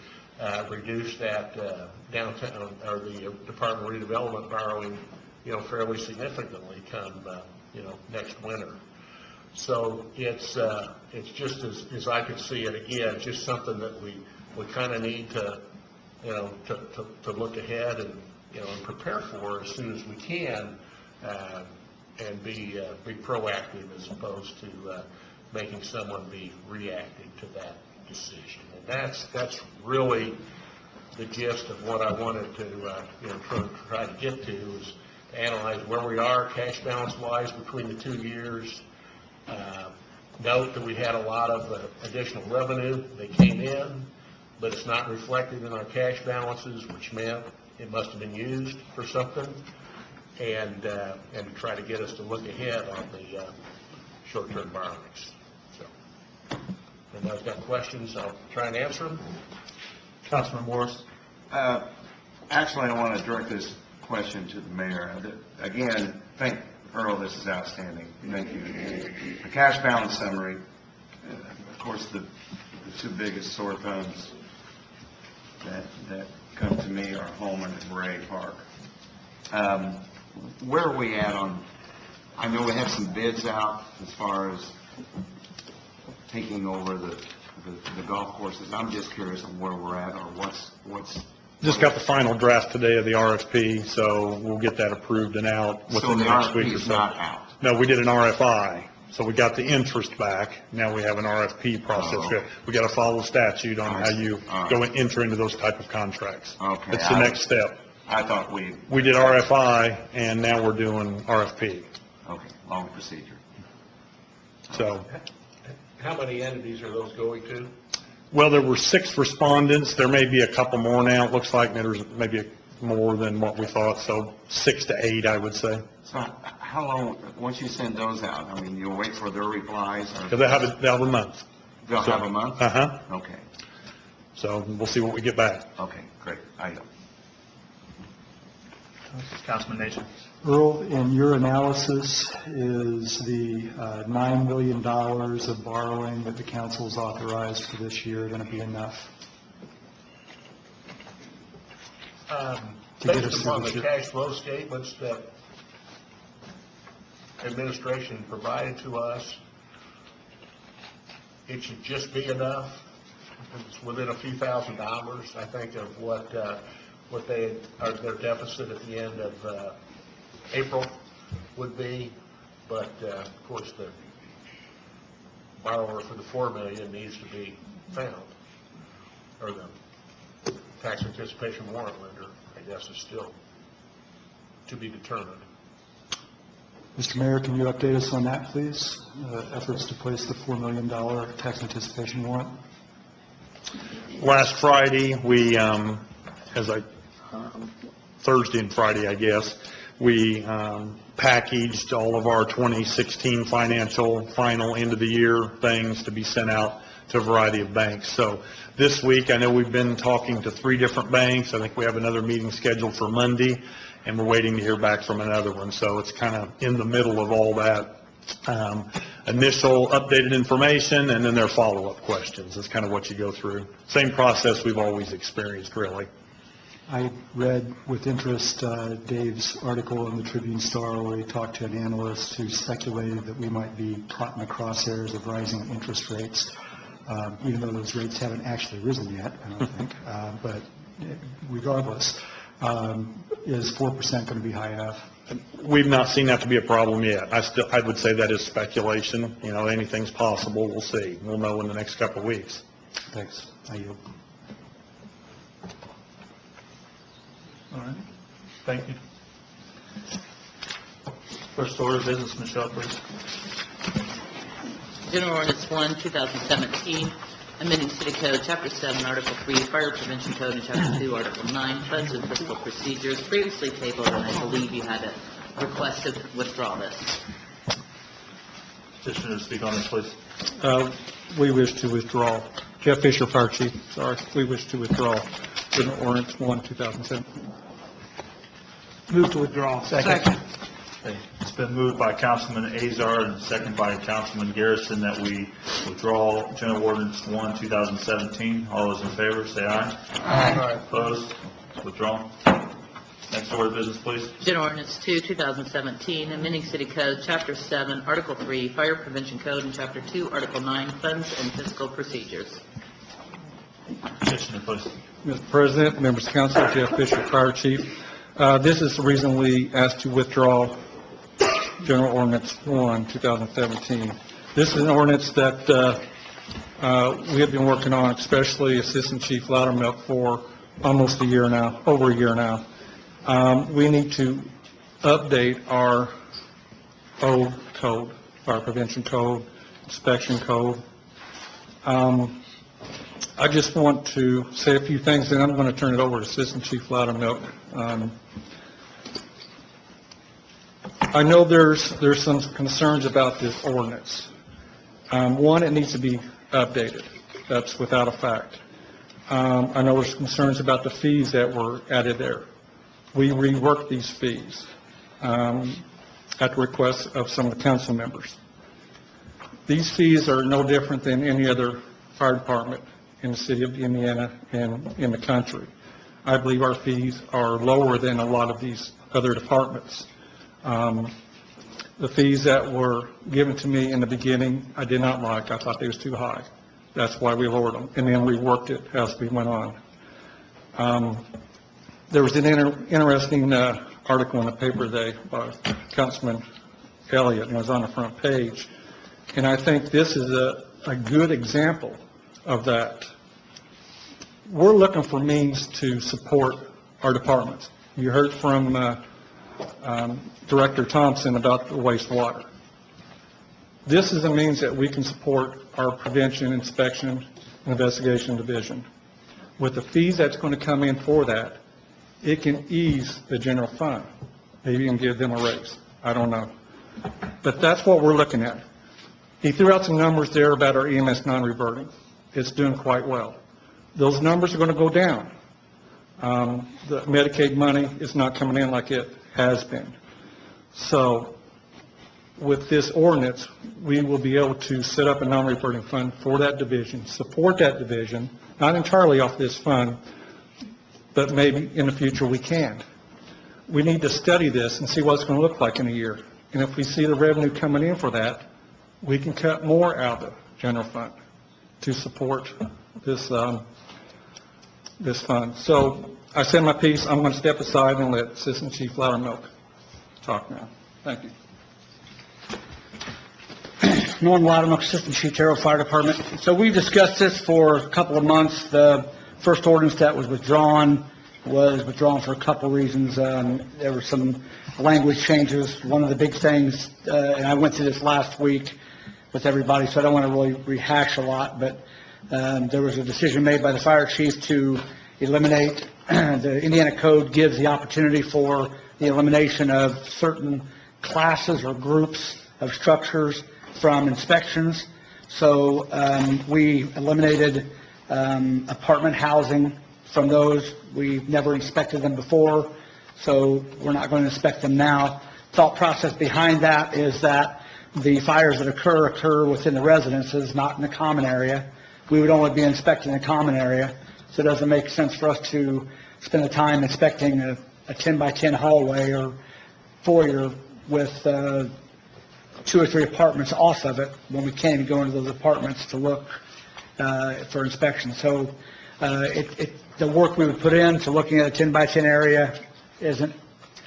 reduce that downtown or the Department of Redevelopment borrowing, fairly significantly come next winter. So it's just as I can see it, again, just something that we kind of need to to look ahead and and prepare for as soon as we can, and be proactive as opposed to making someone be reactive to that decision. And that's really the gist of what I wanted to try to get to, is to analyze where we are cash balance wise between the 2 years. Note that we had a lot of additional revenue that came in, but it's not reflected in our cash balances, which meant it must have been used for something, and to try to get us to look ahead on the short-term borrowings. So, if I've got questions, I'll try and answer them. Councilman Morris. Actually, I want to direct this question to the mayor. Again, thank Earl, this is outstanding. Thank you. The cash balance summary, of course, the two biggest sore thumbs that come to me are Holman and Bray Park. Where are we at on, I know we have some bids out as far as taking over the golf courses. I'm just curious on where we're at, or what's Just got the final draft today of the RFP, so we'll get that approved and out within the next week or so. So the RFP is not out? No, we did an RFI, so we got the interest back. Now we have an RFP process. Oh. We got to follow statute on how you go and enter into those type of contracts. Okay. It's the next step. I thought We did RFI, and now we're doing RFP. Okay, long procedure. So, How many entities are those going to? well, there were 6 respondents. There may be a couple more now. It looks like there's maybe more than what we thought, so 6 to 8, I would say. So how long, once you send those out, I mean, you'll wait for their replies? Or They'll have a month. They'll have a month? Uh-huh. Okay, So we'll see what we get back. okay, great, I know. Councilman Nation. Earl, in your analysis, is the $9 million of borrowing that the council's authorized for this year going to be enough? To get us Based through upon this the year? cash flow statements that administration provided to us, it should just be enough. It's within a few $1,000s, I think, of what their deficit at the end of April would be. But of course, the borrower for the $4 million needs to be found, or the tax anticipation warrant lender, I guess, is still to be determined. Mr. Mayor, can you update us on that, please? Efforts to place the $4 million tax anticipation warrant? Last Friday, we, Thursday and Friday, I guess, we packaged all of our 2016 financial final end-of-the-year things to be sent out to a variety of banks. So this week, I know we've been talking to 3 different banks. I think we have another meeting scheduled for Monday, and we're waiting to hear back from another one. So it's kind of in the middle of all that initial updated information, and then their follow-up questions. That's kind of what you go through. Same process we've always experienced, really. I read with interest Dave's article in the Tribune Star where he talked to an analyst who speculated that we might be caught in the crosshairs of rising interest rates, even though those rates haven't actually risen yet, I don't think. But regardless, is 4% going to be high enough? We've not seen that to be a problem yet. I would say that is speculation. You know, anything's possible. We'll see. We'll know in the next couple of weeks. Thanks. I yield. All right. Thank you. First order of business, Michelle, please. General Ordinance 1, 2017, amending City Code, Chapter 7, Article 3, Fire Prevention Code, and Chapter 2, Article 9, Funds and Fiscal Procedures, previously tabled, and I believe you had a request to withdraw this. Petitioner to speak on this, please. We wish to withdraw. Jeff Fisher, Fire Chief, sorry. We wish to withdraw General Ordinance 1, 2017. Move to withdraw. Second. Okay. It's been moved by Councilman Azar and second by Councilman Garrison that we withdraw General Ordinance 1, 2017. All those in favor, say aye. Aye. Opposed? Withdrawn. Next order of business, please. General Ordinance 2, 2017, amending City Code, Chapter 7, Article 3, Fire Prevention Code, and Chapter 2, Article 9, Funds and Fiscal Procedures. Petitioner, please. Mr. President, members of council, Jeff Fisher, Fire Chief. This is the reason we asked to withdraw General Ordinance 1, 2017. This is an ordinance that we have been working on, especially Assistant Chief Loudermilk, for almost a year now, over a year now. We need to update our old code, Fire Prevention Code, Inspection Code. I just want to say a few things, and I'm going to turn it over to Assistant Chief Loudermilk. I know there's some concerns about this ordinance. One, it needs to be updated. That's without a fact. I know there's concerns about the fees that were added there. We reworked these fees at the request of some of the council members. These fees are no different than any other fire department in the city of Indiana and in the country. I believe our fees are lower than a lot of these other departments. The fees that were given to me in the beginning, I did not like. I thought they was too high. That's why we lowered them, and then we worked it as we went on. There was an interesting article in the paper today by Councilman Elliott, and it was on the front page. And I think this is a good example of that. We're looking for means to support our departments. You heard from Director Thompson about the wastewater. This is a means that we can support our prevention, inspection, and investigation division. With the fees that's going to come in for that, it can ease the general fund. Maybe even give them a raise. I don't know. But that's what we're looking at. He threw out some numbers there about our EMS non-reverting. It's doing quite well. Those numbers are going to go down. The Medicaid money is not coming in like it has been. So with this ordinance, we will be able to set up a non-reverting fund for that division, support that division, not entirely off this fund, but maybe in the future we can. We need to study this and see what it's going to look like in a year. And if we see the revenue coming in for that, we can cut more out of the general fund to support this this fund. So I said my piece. I'm going to step aside and let Assistant Chief Loudermilk talk now. Thank you. Norm Loudermilk, Assistant Chief, Terrell Fire Department. So we've discussed this for a couple of months. The first ordinance that was withdrawn for a couple reasons. There were some language changes. One of the big things, and I went through this last week with everybody, so I don't want to really rehash a lot, but there was a decision made by the fire chief to eliminate, the Indiana Code gives the opportunity for the elimination of certain classes or groups of structures from inspections. So we eliminated apartment housing from those. We've never inspected them before, so we're not going to inspect them now. Thought process behind that is that the fires that occur within the residences, not in the common area. We would only be inspecting the common area, so it doesn't make sense for us to spend the time inspecting a 10-by-10 hallway or foyer with 2 or 3 apartments off of it when we can't even go into those apartments to look for inspection. So the work we would put into looking at a 10-by-10 area isn't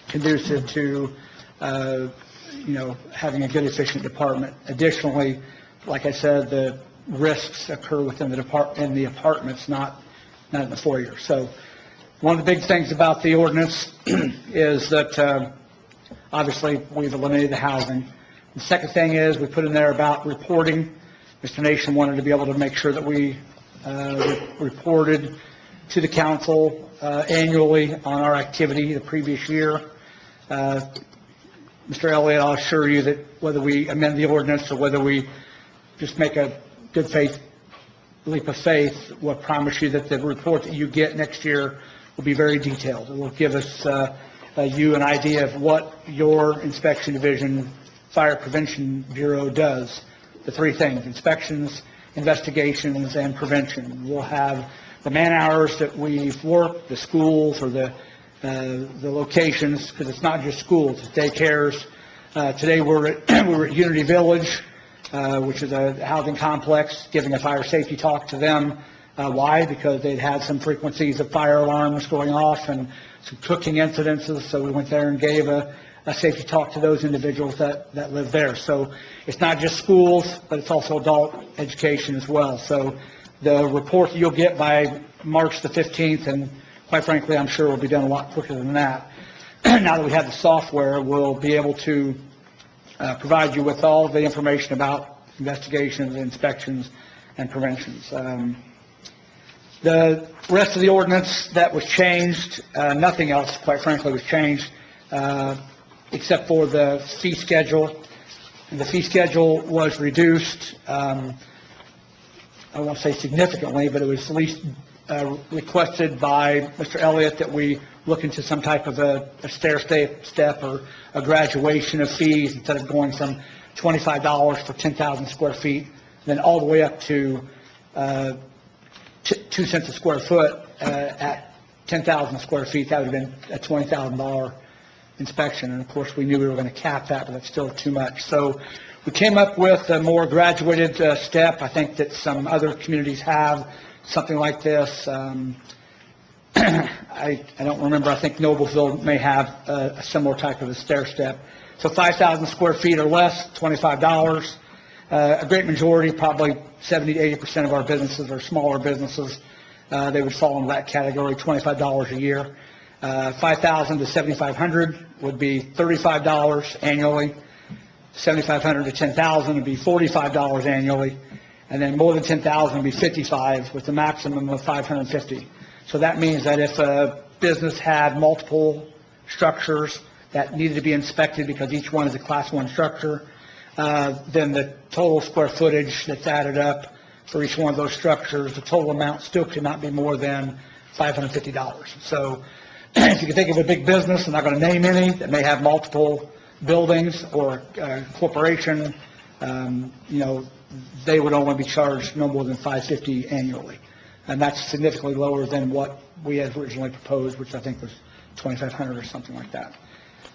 conducive to having a good, efficient department. Additionally, like I said, the risks occur within the apartments, not in the foyer. So one of the big things about the ordinance is that obviously we've eliminated the housing. The second thing is we put in there about reporting. Mr. Nation wanted to be able to make sure that we reported to the council annually on our activity the previous year. Mr. Elliott, I'll assure you that whether we amend the ordinance or whether we just make a good faith leap of faith, we'll promise you that the report that you get next year will be very detailed. It will give us you an idea of what your inspection division, Fire Prevention Bureau does. The 3 things: inspections, investigations, and prevention. We'll have the man hours that we've worked, the schools or the locations, because it's not just schools, it's daycares. Today we were at Unity Village, which is a housing complex, giving a fire safety talk to them. Why? Because they'd had some frequencies of fire alarms going off and some cooking incidences, so we went there and gave a safety talk to those individuals that live there. So it's not just schools, but it's also adult education as well. So the report that you'll get by March the 15th, and quite frankly, I'm sure will be done a lot quicker than that. Now that we have the software, we'll be able to provide you with all the information about investigations, inspections, and preventions. The rest of the ordinance that was changed, nothing else, quite frankly, was changed, except for the fee schedule. And the fee schedule was reduced, I won't say significantly, but it was at least requested by Mr. Elliott that we look into some type of a stair step or a graduation of fees, instead of going from $25 for 10,000 square feet, then all the way up to 2 cents a square foot at 10,000 square feet. That would have been a $20,000 inspection. And of course, we knew we were going to cap that, but that's still too much. So we came up with a more graduated step. I think that some other communities have something like this. I don't remember. I think Noblesville may have a similar type of a stair step. So 5,000 square feet or less, $25. A great majority, probably 70 to 80% of our businesses are smaller businesses. They would fall into that category, $25 a year. 5,000 to 7,500 would be $35 annually. 7,500 to 10,000 would be $45 annually. And then more than 10,000 would be $55, with a maximum of $550. So that means that if a business had multiple structures that needed to be inspected because each one is a Class 1 structure, then the total square footage that's added up for each one of those structures, the total amount still could not be more than $550. So if you can think of a big business, I'm not going to name any, that may have multiple buildings, or a corporation, they would only be charged no more than $550 annually. And that's significantly lower than what we had originally proposed, which I think was $2,500 or something like that.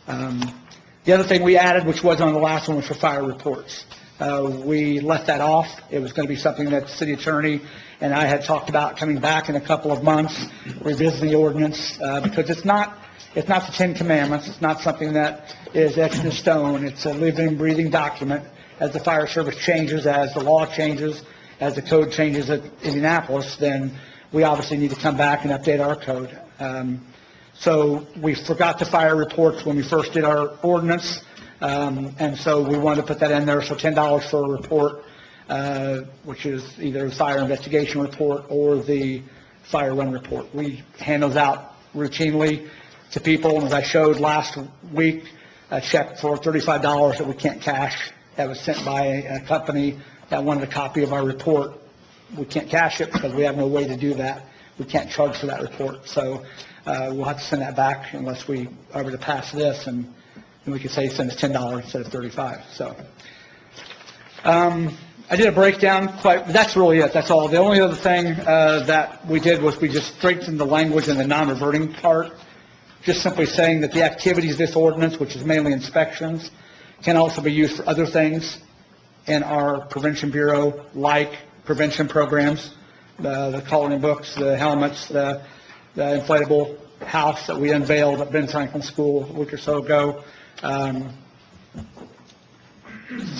The other thing we added, which was on the last one, was for fire reports. We left that off. It was going to be something that the city attorney and I had talked about coming back in a couple of months, revisiting the ordinance, because it's not the 10 Commandments. It's not something that is etched in stone. It's a living, breathing document. As the fire service changes, as the law changes, as the code changes at Indianapolis, then we obviously need to come back and update our code. So we forgot the fire reports when we first did our ordinance, and so we wanted to put that in there, so $10 for a report, which is either the fire investigation report or the fire run report. We hand those out routinely to people, and as I showed last week, a check for $35 that we can't cash, that was sent by a company that wanted a copy of our report. We can't cash it because we have no way to do that. We can't charge for that report, so we'll have to send that back unless we are able to pass this, and we could say send us $10 instead of $35. So I did a breakdown, that's really it, that's all. The only other thing that we did was we just strengthened the language in the non-reverting part, just simply saying that the activities of this ordinance, which is mainly inspections, can also be used for other things in our Prevention Bureau, like prevention programs, the coloring books, the helmets, the inflatable house that we unveiled at Ben Franklin School a week or so ago,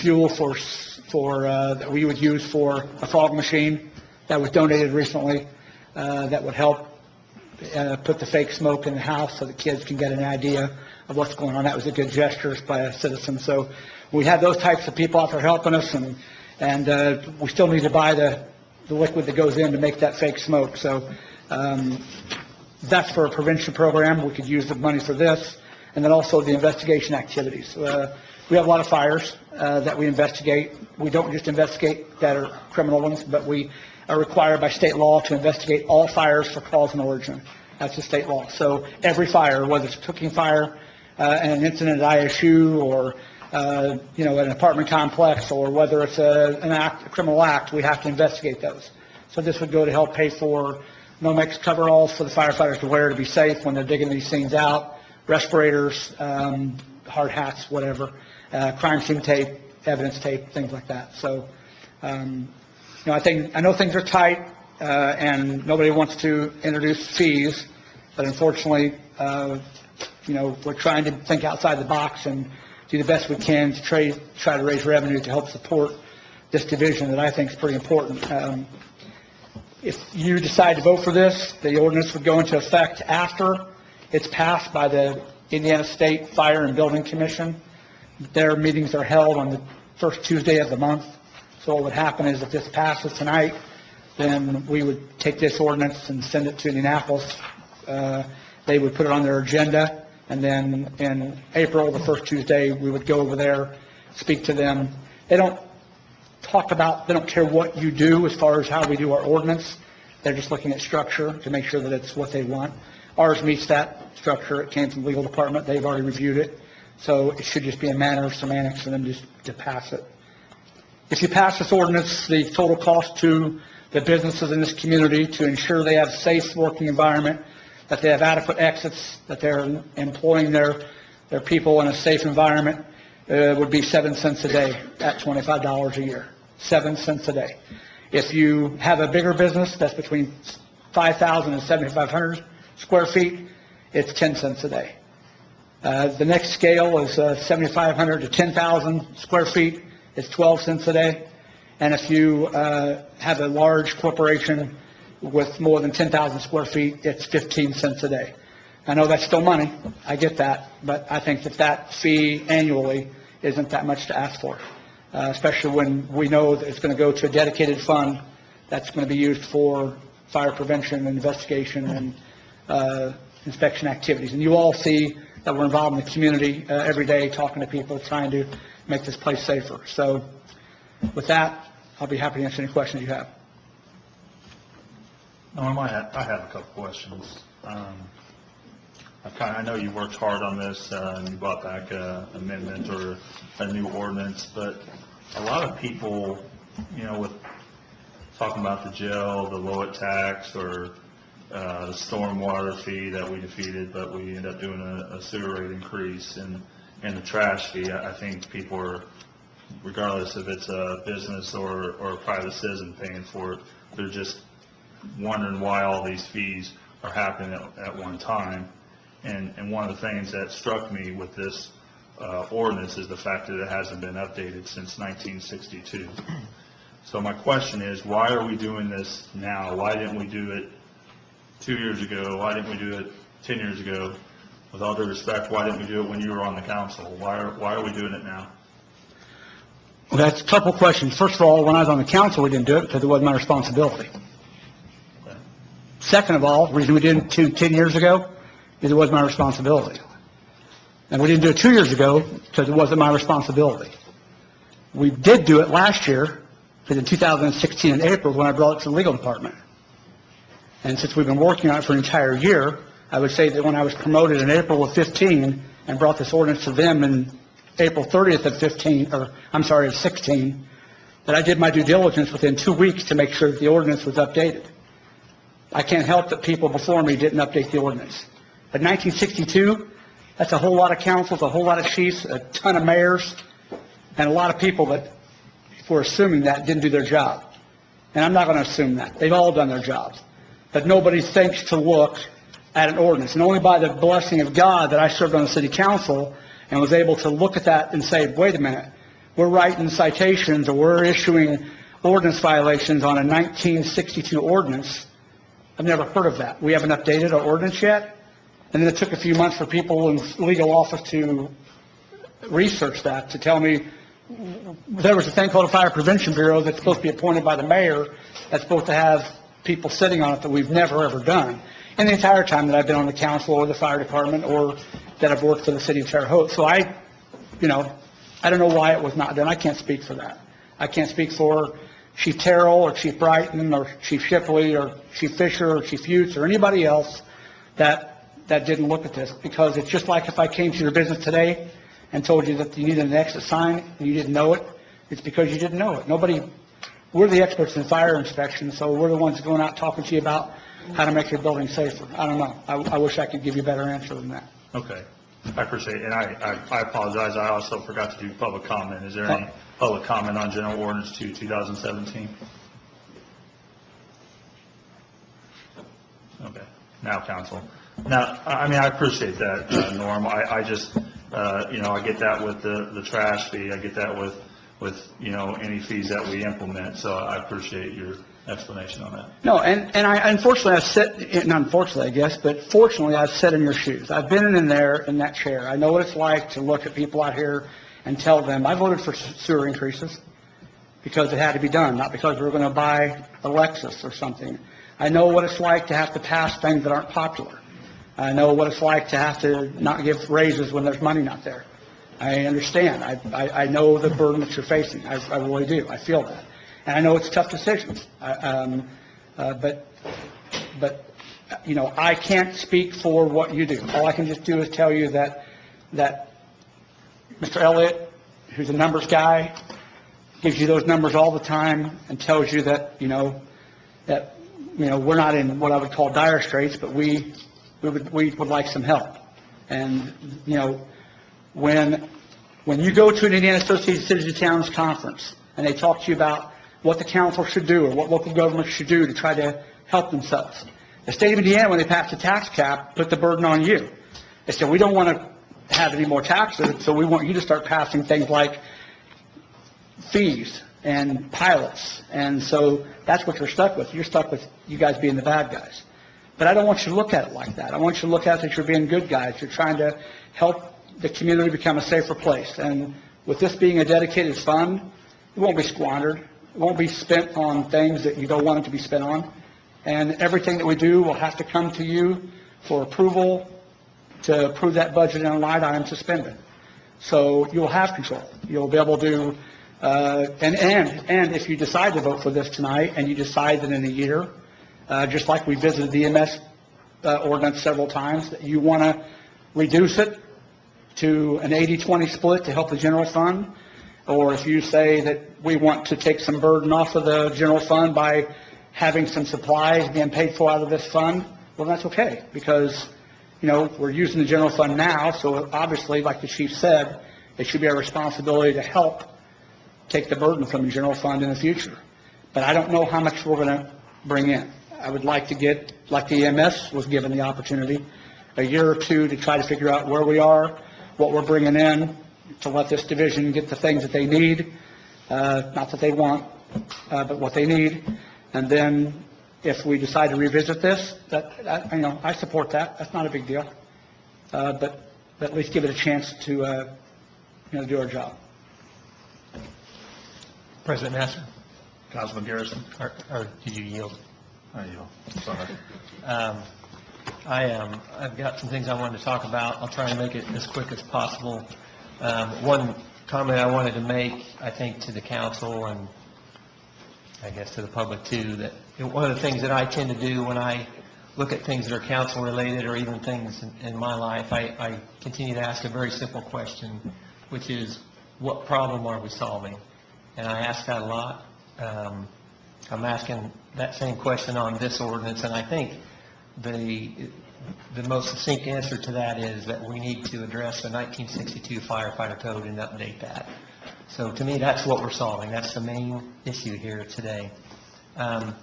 fuel that we would use for a fog machine that was donated recently, that would help put the fake smoke in the house so the kids can get an idea of what's going on. That was a good gesture by a citizen. So we have those types of people out there helping us, and we still need to buy the liquid that goes in to make that fake smoke. So that's for a prevention program. We could use the money for this, and then also the investigation activities. We have a lot of fires that we investigate. We don't just investigate that are criminal ones, but we are required by state law to investigate all fires for cause and origin. That's the state law. So every fire, whether it's a cooking fire, an incident at ISU, or an apartment complex, or whether it's a criminal act, we have to investigate those. So this would go to help pay for Nomex coveralls for the firefighters to wear to be safe when they're digging these things out, respirators, hard hats, whatever, crime scene tape, evidence tape, things like that. So, I know things are tight, and nobody wants to introduce fees, but unfortunately, we're trying to think outside the box and do the best we can to try to raise revenue to help support this division that I think is pretty important. If you decide to vote for this, the ordinance would go into effect after it's passed by the Indiana State Fire and Building Commission. Their meetings are held on the first Tuesday of the month. So what would happen is if this passes tonight, then we would take this ordinance and send it to Indianapolis. They would put it on their agenda, and then in April, the first Tuesday, we would go over there, speak to them. They don't care what you do as far as how we do our ordinance. They're just looking at structure to make sure that it's what they want. Ours meets that structure. It came from the legal department. They've already reviewed it. So it should just be a matter of semantics for them just to pass it. If you pass this ordinance, the total cost to the businesses in this community to ensure they have a safe working environment, that they have adequate exits, that they're employing their people in a safe environment, would be 7 cents a day at $25 a year. 7 cents a day. If you have a bigger business that's between 5,000 and 7,500 square feet, it's 10 cents a day. The next scale is 7,500 to 10,000 square feet. It's 12 cents a day. And if you have a large corporation with more than 10,000 square feet, it's 15 cents a day. I know that's still money. I get that. But I think that fee annually isn't that much to ask for, especially when we know that it's going to go to a dedicated fund that's going to be used for fire prevention and investigation and inspection activities. And you all see that we're involved in the community every day, talking to people, trying to make this place safer. So with that, I'll be happy to answer any questions you have. I have a couple questions. I know you worked hard on this, and you brought back an amendment or a new ordinance, but a lot of people, with talking about the jail, the Lowit tax, or the stormwater fee that we defeated, but we ended up doing a sewer rate increase, and the trash fee. I think people are, regardless if it's a business or a private citizen paying for it, they're just wondering why all these fees are happening at one time. And one of the things that struck me with this ordinance is the fact that it hasn't been updated since 1962. So my question is, why are we doing this now? Why didn't we do it 2 years ago? Why didn't we do it 10 years ago? With all due respect, why didn't we do it when you were on the council? Why are we doing it now? Well, that's a couple questions. First of all, when I was on the council, we didn't do it because it wasn't my responsibility. Okay. Second of all, the reason we didn't do it 10 years ago is it wasn't my responsibility. And we didn't do it 2 years ago because it wasn't my responsibility. We did do it last year, because in 2016 in April when I brought it to the legal department. And since we've been working on it for an entire year, I would say that when I was promoted in April of 15 and brought this ordinance to them in April 30th of 15, or I'm sorry, of 16, that I did my due diligence within 2 weeks to make sure that the ordinance was updated. I can't help that people before me didn't update the ordinance. But 1962, that's a whole lot of councils, a whole lot of chiefs, a ton of mayors, and a lot of people that, if we're assuming that, didn't do their job. And I'm not going to assume that. They've all done their jobs. But nobody thinks to look at an ordinance. And only by the blessing of God that I served on the city council and was able to look at that and say, wait a minute, we're writing citations or we're issuing ordinance violations on a 1962 ordinance. I've never heard of that. We haven't updated our ordinance yet. And then it took a few months for people in legal office to research that, to tell me there was a thing called a Fire Prevention Bureau that's supposed to be appointed by the mayor, that's supposed to have people sitting on it that we've never, ever done. And the entire time that I've been on the council or the fire department or that I've worked for the city of Terre Haute. So I don't know why it was not done. I can't speak for that. I can't speak for Chief Terrell or Chief Brighton or Chief Shipley or Chief Fisher or Chief Utes or anybody else that didn't look at this, because it's just like if I came to your business today and told you that you needed an exit sign and you didn't know it, it's because you didn't know it. We're the experts in fire inspection, so we're the ones going out talking to you about how to make your building safer. I don't know. I wish I could give you a better answer than that. Okay. I appreciate it. And I apologize. I also forgot to do public comment. Is there any public comment on General Ordinance 2, 2017? Okay. Now, council. Now, I appreciate that, Norm. I just, I get that with the trash fee. I get that with any fees that we implement. So I appreciate your explanation on that. No, and not unfortunately, I guess, but fortunately, I've sat in your shoes. I've been in there in that chair. I know what it's like to look at people out here and tell them, I voted for sewer increases because it had to be done, not because we were going to buy a Lexus or something. I know what it's like to have to pass things that aren't popular. I know what it's like to have to not give raises when there's money not there. I understand. I know the burden that you're facing. I really do. I feel that. And I know it's tough decisions. But I can't speak for what you do. All I can just do is tell you that Mr. Elliott, who's a numbers guy, gives you those numbers all the time and tells you that, we're not in what I would call dire straits, but we would like some help. And, when you go to an Indiana Associated Cities and Towns conference and they talk to you about what the council should do or what local governments should do to try to help themselves, the state of Indiana, when they passed the tax cap, put the burden on you. They said, we don't want to have any more taxes, so we want you to start passing things like fees and pilots. And so that's what you're stuck with. You're stuck with you guys being the bad guys. But I don't want you to look at it like that. I want you to look at it that you're being good guys. You're trying to help the community become a safer place. And with this being a dedicated fund, it won't be squandered. It won't be spent on things that you don't want it to be spent on. And everything that we do will have to come to you for approval to approve that budget and a line item to spend it. So you'll have control. You'll be able to, and if you decide to vote for this tonight and you decide that in a year, just like we visited the EMS ordinance several times, that you want to reduce it to an 80-20 split to help the general fund, or if you say that we want to take some burden off of the general fund by having some supplies being paid for out of this fund, well, that's okay, because, we're using the general fund now, so obviously, like the chief said, it should be our responsibility to help take the burden from the general fund in the future. But I don't know how much we're going to bring in. I would like to get, like the EMS was given the opportunity, a year or two to try to figure out where we are, what we're bringing in, to let this division get the things that they need, not that they want, but what they need, and then if we decide to revisit this, I support that. That's not a big deal. But at least give it a chance to, do our job. President Nasser, Councilman Garrison? or did you yield? I yield. Sorry. I've got some things I wanted to talk about. I'll try and make it as quick as possible. One comment I wanted to make, I think, to the council and I guess to the public too, that one of the things that I tend to do when I look at things that are council related or even things in my life, I continue to ask a very simple question, which is, what problem are we solving? And I ask that a lot. I'm asking that same question on this ordinance, and I think the most succinct answer to that is that we need to address the 1962 firefighter code and update that. So to me, that's what we're solving. That's the main issue here today. I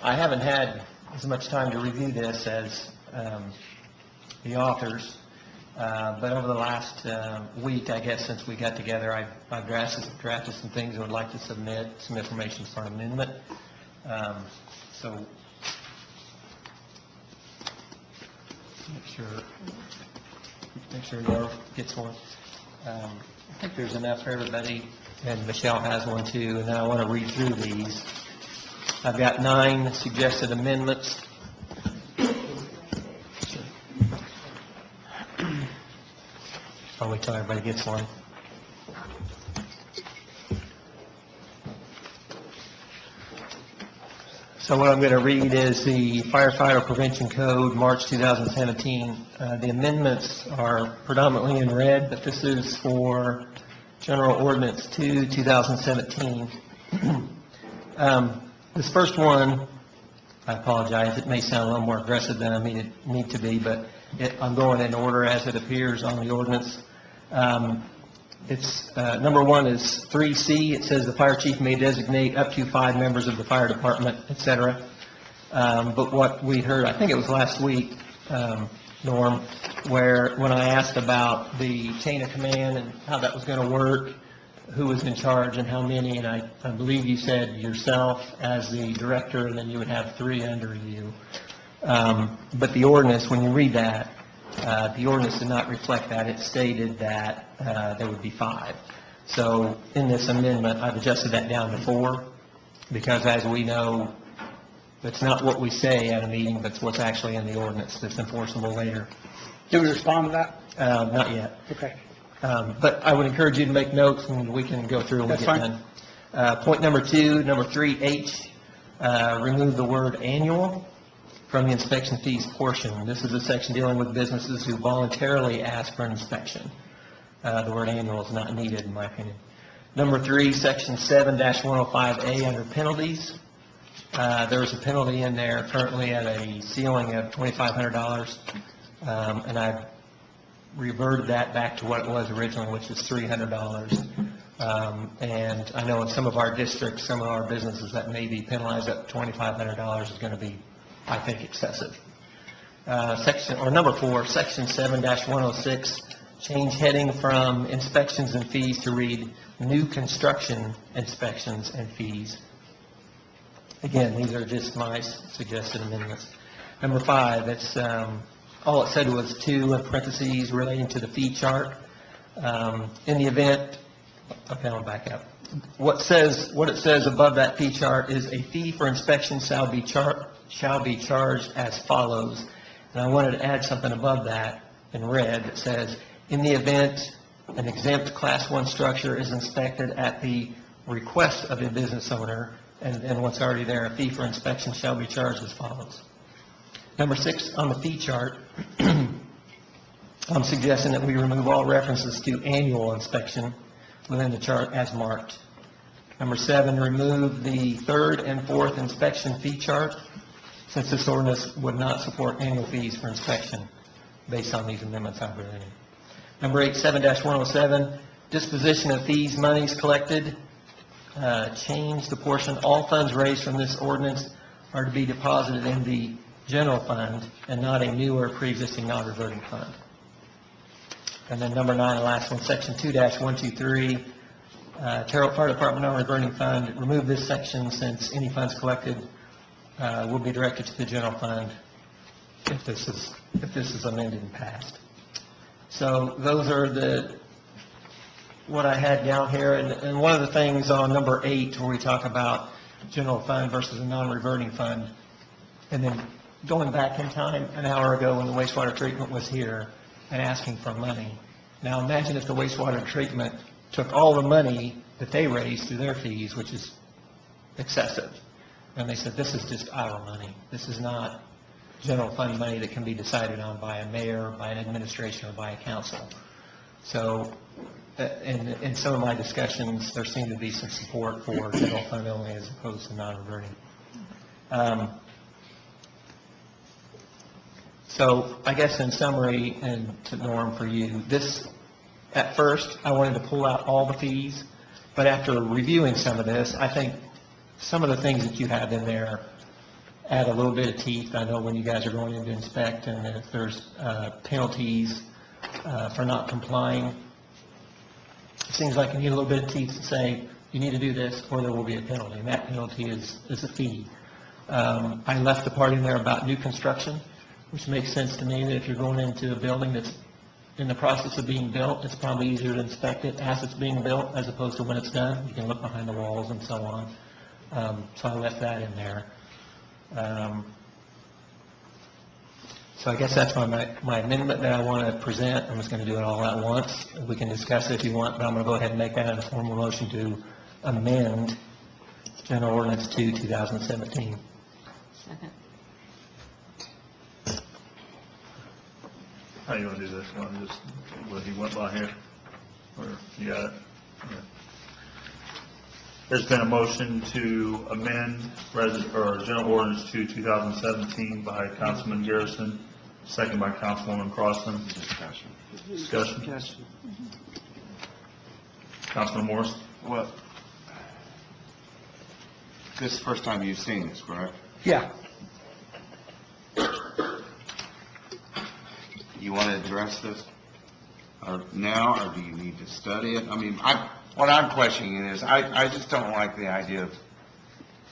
haven't had as much time to review this as the authors, but over the last week, I guess, since we got together, I've drafted some things I would like to submit, some information for an amendment. So make sure Laura gets one. I think there's enough for everybody, and Michelle has one too, and then I want to read through these. I've got 9 suggested amendments. I'll wait till everybody gets one. So what I'm going to read is the Firefighter Prevention Code, March 2017. The amendments are predominantly in red, but this is for General Ordinance 2, 2017. This first one, I apologize, it may sound a little more aggressive than I need to be, but I'm going in order as it appears on the ordinance. It's number 1 is 3C. It says the fire chief may designate up to 5 members of the fire department, etc. But what we heard, I think it was last week, Norm, where when I asked about the chain of command and how that was going to work, who was in charge and how many, and I believe you said yourself as the director, and then you would have 3 under you. But the ordinance, when you read that, the ordinance did not reflect that. It stated that there would be 5. So in this amendment, I've adjusted that down to 4, because as we know, it's not what we say at a meeting, but it's what's actually in the ordinance that's enforceable later. Did we respond to that? Not yet. Okay. But I would encourage you to make notes, and we can go through and That's get fine. done. Point number 2, number 3H, remove the word annual from the inspection fees portion. This is a section dealing with businesses who voluntarily ask for an inspection. The word annual is not needed, in my opinion. Number 3, section 7-105A under penalties. There's a penalty in there currently at a ceiling of $2,500, and I've reverted that back to what it was originally, which is $300. And I know in some of our districts, some of our businesses that may be penalized up to $2,500 is going to be, I think, excessive. Number 4, section 7-106, change heading from inspections and fees to read new construction inspections and fees. Again, these are just my suggested amendments. Number 5, it's all it said was 2 in parentheses relating to the fee chart. In the event, okay, I'll back up. What it says above that fee chart is a fee for inspection shall be charged as follows. And I wanted to add something above that in red that says, in the event an exempt Class 1 structure is inspected at the request of a business owner, and then what's already there, a fee for inspection shall be charged as follows. Number 6, on the fee chart, I'm suggesting that we remove all references to annual inspection within the chart as marked. Number 7, remove the 3rd and 4th inspection fee chart, since this ordinance would not support annual fees for inspection based on these amendments I've presented. Number 8, 7-107, disposition of fees, monies collected, change the portion, all funds raised from this ordinance are to be deposited in the general fund and not a new or pre-existing non-reverting fund. And then number 9, the last one, section 2-123, Terrell Fire Department non-reverting fund, remove this section since any funds collected will be directed to the general fund if this is amended and passed. So those are what I had down here, and one of the things on number 8, where we talk about general fund versus a non-reverting fund, and then going back in time an hour ago when the wastewater treatment was here and asking for money. Now imagine if the wastewater treatment took all the money that they raised through their fees, which is excessive, and they said, this is just our money. This is not general fund money that can be decided on by a mayor, by an administration, or by a council. So in some of my discussions, there seemed to be some support for general fund only as opposed to non-reverting. So I guess in summary, and to Norm for you, at first, I wanted to pull out all the fees, but after reviewing some of this, I think some of the things that you have in there add a little bit of teeth. I know when you guys are going in to inspect, and if there's penalties for not complying, it seems like you need a little bit of teeth to say, you need to do this, or there will be a penalty, and that penalty is a fee. I left the part in there about new construction, which makes sense to me, that if you're going into a building that's in the process of being built, it's probably easier to inspect it as it's being built as opposed to when it's done. You can look behind the walls and so on. So I left that in there. So I guess that's my amendment that I want to present. I'm just going to do it all at once. We can discuss it if you want, but I'm going to go ahead and make that a formal motion to amend General Ordinance 2, 2017. Second. How you want to do this? You want to just, what he went by here? Or you got it? Okay. There's been a motion to amend General Ordinance 2, 2017 by Councilman Garrison, second by Councilwoman Crossman. Discussion. Councilman Morris? Well, this is the first time you've seen this, correct? Yeah. You want to address this now, or do you need to study it? I mean, what I'm questioning is, I just don't like the idea of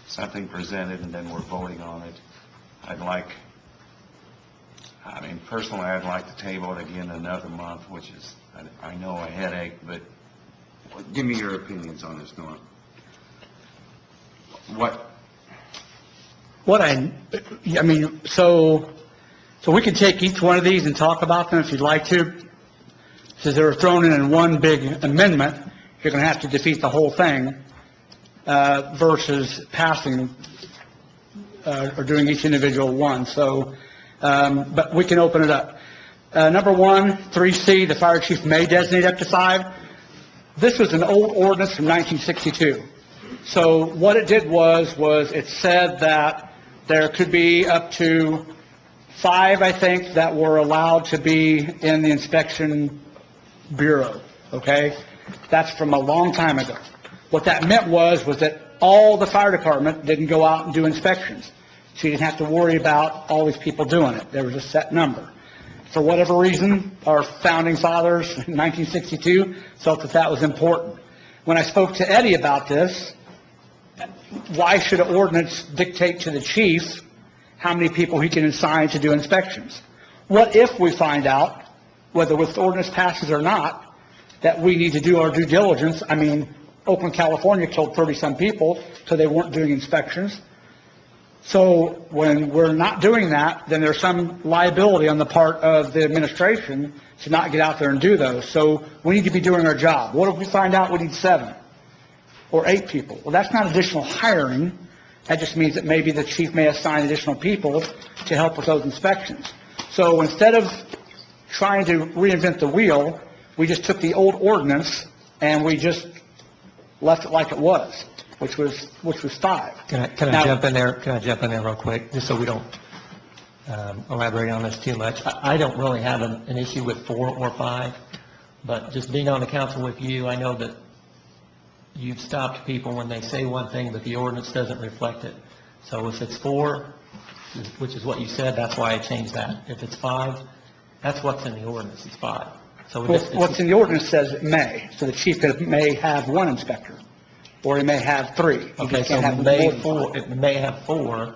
something presented and then we're voting on it. Personally, I'd like to table it again another month, which is, I know, a headache, but give me your opinions on this, Norm. So we could take each one of these and talk about them if you'd like to. Since they were thrown in one big amendment, you're going to have to defeat the whole thing versus passing or doing each individual one. So, but we can open it up. Number 1, 3C, the fire chief may designate up to 5. This was an old ordinance from 1962. So what it did was it said that there could be up to 5, I think, that were allowed to be in the inspection bureau, okay? That's from a long time ago. What that meant was that all the fire department didn't go out and do inspections. So you didn't have to worry about all these people doing it. There was a set number. For whatever reason, our founding fathers in 1962 felt that was important. When I spoke to Eddie about this, why should an ordinance dictate to the chief how many people he can assign to do inspections? What if we find out, whether this ordinance passes or not, that we need to do our due diligence? I mean, Oakland, California killed 30-some people because they weren't doing inspections. So when we're not doing that, then there's some liability on the part of the administration to not get out there and do those. So we need to be doing our job. What if we find out we need 7 or 8 people? Well, that's not additional hiring. That just means that maybe the chief may assign additional people to help with those inspections. So instead of trying to reinvent the wheel, we just took the old ordinance and we just left it like it was, which was 5. Can I jump in there? Can I jump in there real quick, just so we don't elaborate on this too much? I don't really have an issue with 4 or 5, but just being on the council with you, I know that you've stopped people when they say one thing, but the ordinance doesn't reflect it. So if it's 4, which is what you said, that's why I changed that. If it's 5, that's what's in the ordinance, it's 5. So what's in the ordinance says it may. So the chief may have 1 inspector, or he may have 3. Okay, so it may have 4,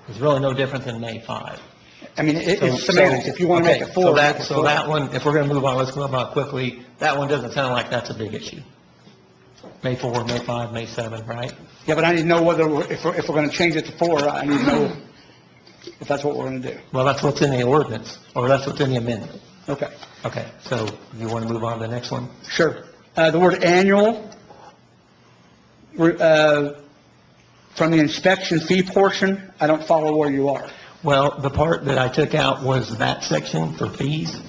It's really no different than May 5. I mean, it's semantics. If you want to make it 4, So make that, it so 4. that one, if we're going to move on, let's move on quickly. That one doesn't sound like that's a big issue. May 4, May 5, May 7, right? Yeah, but I need to know whether, if we're going to change it to 4, I need to know if that's what we're going to do. Well, that's what's in the ordinance, or that's what's in the amendment. Okay. Okay, so you want to move on to the next one? Sure. The word annual, from the inspection fee portion, I don't follow where you are. Well, the part that I took out was that section for fees.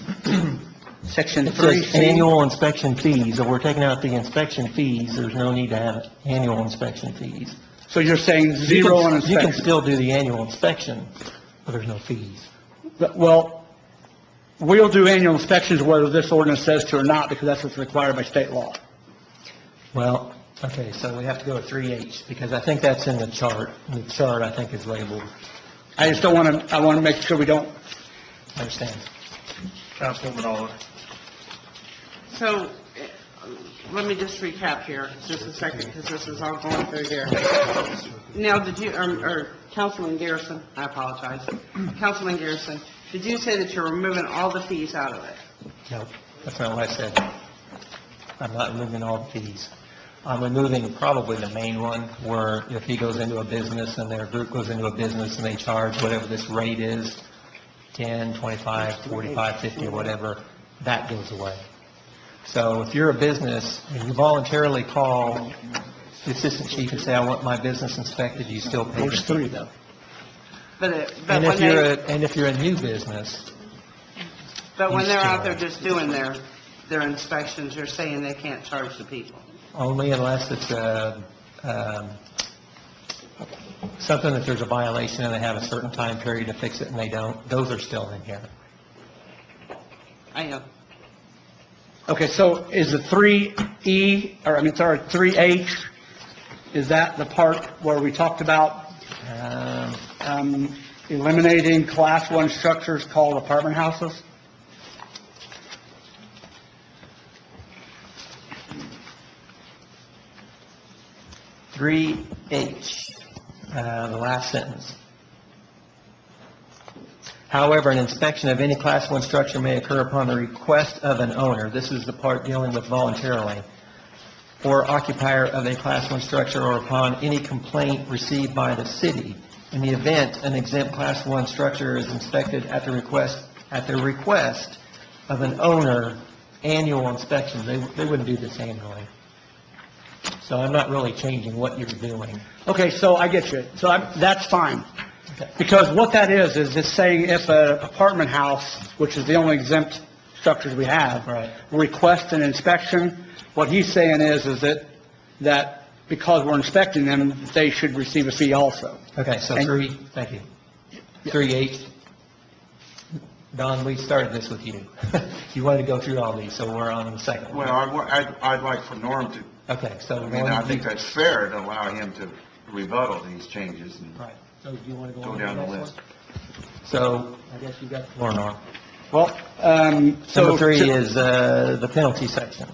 Section It 3. says annual inspection fees. If we're taking out the inspection fees, there's no need to have annual inspection fees. So you're saying You 0 on can inspection? still do the annual inspection, but there's no fees. Well, we'll do annual inspections whether this ordinance says to or not, because that's what's required by state law. Well, okay, so we have to go with 3H, because I think that's in the chart. And the chart, I think, is labeled. I just don't want to, I want to make sure we don't. Understand? Councilwoman Oliver. So, let me just recap here, just a second, because this is all going through here. Now, did you, or Councilman Garrison, I apologize. Councilman Garrison, did you say that you're removing all the fees out of it? No, that's not what I said. I'm not removing all the fees. I'm removing probably the main one, where if he goes into a business and their group goes into a business and they charge whatever this rate is, 10, 25, 45, 50, or whatever, that goes away. So if you're a business and you voluntarily call the assistant chief and say, I want my business inspected, you still pay. There's 3, though. But And when if they, you're, and if you're a new business, but when you they're still- out there just doing their inspections, you're saying they can't charge the people? only unless it's something that there's a violation and they have a certain time period to fix it and they don't, those are still in here. I know. Okay, so is the 3E, or I mean, sorry, 3H, is that the part where we talked about eliminating Class 1 structures called apartment houses? Three H, the last sentence. However, an inspection of any Class 1 structure may occur upon the request of an owner. This is the part dealing with voluntarily. Or occupier of a Class 1 structure, or upon any complaint received by the city. In the event an exempt Class 1 structure is inspected at the request of an owner, annual inspection. They wouldn't do this annually. So I'm not really changing what you're doing. Okay, so I get you. So that's fine. Because what that is it's saying if an apartment house, which is the only exempt structures we have, Right. requests an inspection, what he's saying is that because we're inspecting them, they should receive a fee also. Okay, so And- thank you. 3H. Don, we started this with you. You wanted to go through all these, so we're on the second one. Well, I'd like for Norm to, Okay, so. I mean, I think that's fair to allow him to rebuttal these changes and Right, so do you want to go go on to down the next list. one? So, I guess you got the floor, Norm. Well, so... Number 3 is the penalty section.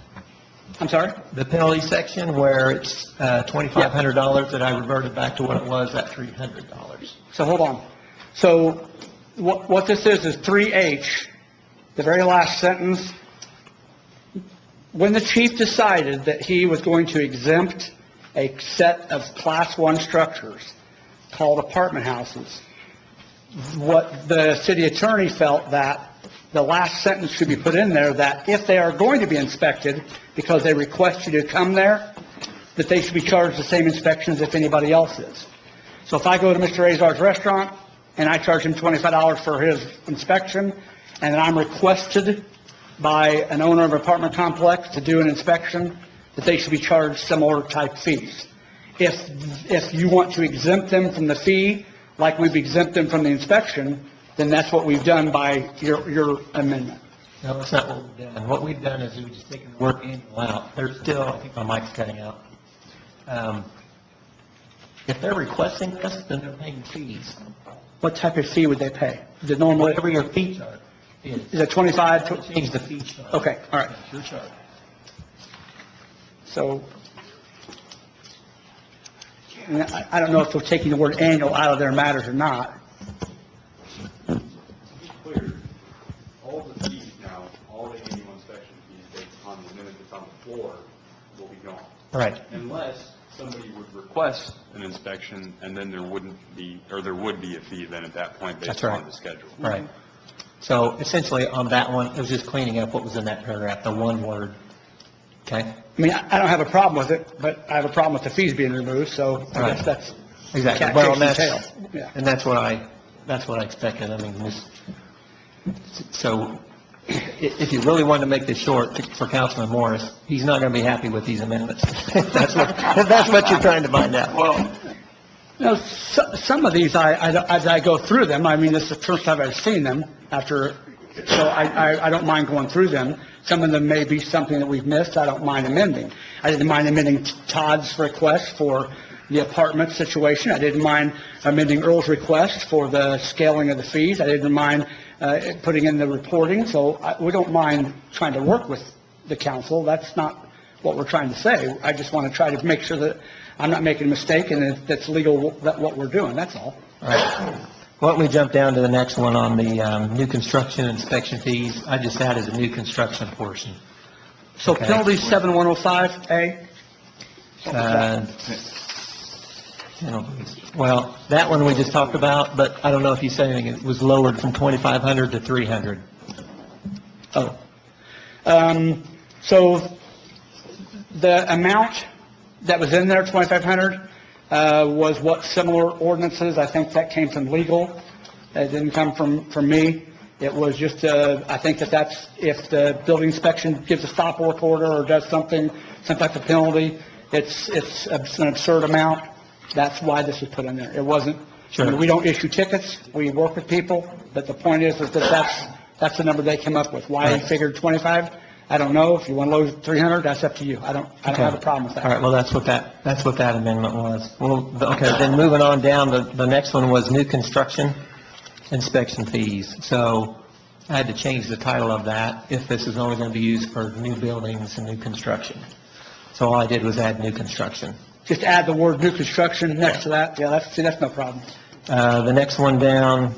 I'm sorry? The penalty section where it's $2,500 that I reverted back to what it was at $300. So hold on. So what this is 3H, the very last sentence. When the chief decided that he was going to exempt a set of Class 1 structures called apartment houses, what the city attorney felt that the last sentence should be put in there, that if they are going to be inspected because they request you to come there, that they should be charged the same inspection as if anybody else is. So if I go to Mr. Azar's restaurant and I charge him $25 for his inspection, and then I'm requested by an owner of an apartment complex to do an inspection, that they should be charged similar type fees. If you want to exempt them from the fee, like we've exempt them from the inspection, then that's what we've done by your amendment. No, that's not what we've done. What we've done is we've just taken the word annual out. There's still, I think my mic's cutting out. If they're requesting this, then they're paying fees. What type of fee would they pay? Is it normally, Whatever your fee chart is. is it 25? Change the fee chart. Okay, all right. Your chart. So, And I don't know if they're taking the word annual out of their matters or not. To be clear, all the fees now, all the annual inspection fees based on the minute that's on the floor will be gone. Right. Unless somebody would request an inspection, and then there wouldn't be, or there would be a fee then at that point That's based right. on the schedule. Right. So essentially, on that one, it was just cleaning up what was in that paragraph, the one word. Okay? I mean, I don't have a problem with it, but I have a problem with the fees being removed, so I Right. guess that's Exactly. cat Well, and chasing that's, tail. Yeah. and that's what I expected. I mean, so if you really wanted to make this short for Councilman Morris, he's not going to be happy with these amendments. That's what you're trying to find out. Well, you know, some of these, as I go through them, I mean, this is the first time I've seen them after, so I don't mind going through them. Some of them may be something that we've missed, I don't mind amending. I didn't mind amending Todd's request for the apartment situation. I didn't mind amending Earl's request for the scaling of the fees. I didn't mind putting in the reporting, so we don't mind trying to work with the council. That's not what we're trying to say. I just want to try to make sure that I'm not making a mistake and that's legal, that what we're doing, that's all. All right. Why don't we jump down to the next one on the new construction inspection fees? I just added the new construction portion. So Okay. penalty 7105A? Well, that one we just talked about, but I don't know if you said anything. It was lowered from 2,500 to 300. Oh. So the amount that was in there, 2,500, was what similar ordinances, I think that came from legal. It didn't come from me. It was just, I think that's, if the building inspection gives a stop work order or does something, some type of penalty, it's an absurd amount. That's why this was put in there. It wasn't, I mean, we don't issue tickets, we work with people, but the point is that that's the number they came up with. Why they figured 25, I don't know. If you want to load 300, that's up to you. I don't have a problem with that. All right, well, that's what that amendment was. Well, okay, then moving on down, the next one was new construction inspection fees. So I had to change the title of that if this is only going to be used for new buildings and new construction. So all I did was add new construction. Just add the word new construction next to that. Yeah, that's no problem. The next one down,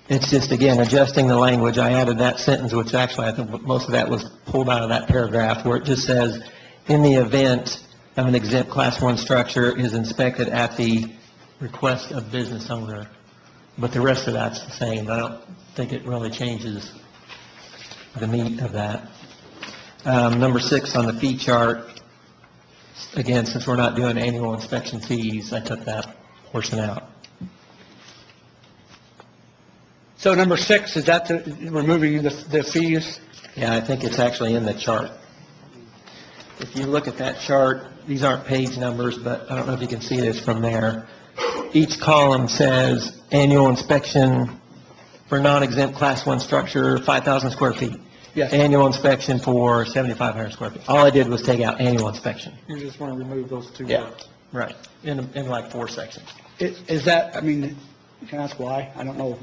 it's just, again, adjusting the language. I added that sentence, which actually I think most of that was pulled out of that paragraph, where it just says, in the event of an exempt Class 1 structure is inspected at the request of business owner. But the rest of that's the same. I don't think it really changes the meat of that. Number 6 on the fee chart, again, since we're not doing annual inspection fees, I took that portion out. So number 6, is that removing the fees? Yeah, I think it's actually in the chart. If you look at that chart, these aren't page numbers, but I don't know if you can see this from there. Each column says annual inspection for non-exempt Class 1 structure, 5,000 square feet. Yes. Annual inspection for 7,500 square feet. All I did was take out annual inspection. You just want to remove those two Yeah. words? Right, in like 4 sections. Is that, I mean, can I ask why? I don't know.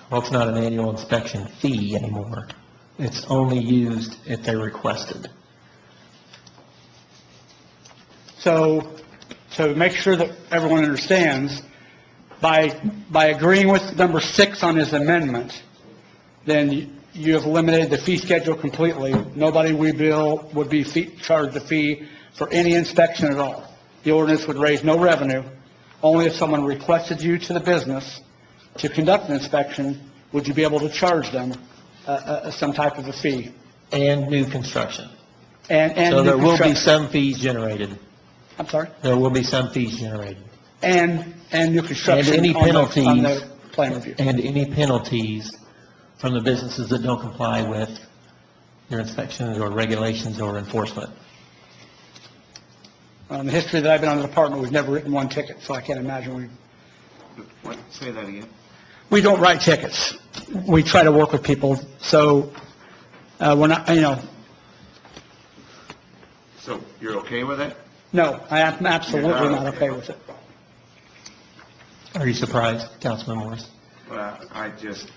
Well, it's not an annual inspection fee anymore. It's only used if they're requested. So, to make sure that everyone understands, by agreeing with number 6 on his amendment, then you have eliminated the fee schedule completely. Nobody we bill would be charged a fee for any inspection at all. The ordinance would raise no revenue. Only if someone requested you to the business to conduct an inspection would you be able to charge them some type of a fee. And new construction. And So new there will be construction. some fees generated. I'm sorry? There will be some fees generated. And new construction And any on penalties. the plan review. And any penalties from the businesses that don't comply with your inspections or regulations or enforcement. In the history that I've been on the department, we've never written one ticket, so I can't imagine What, say that again? we don't write tickets. We try to work with people, so we're not, So you're okay with it? no, I am absolutely not okay with it. Are you surprised, Councilman Morris? Well, I just,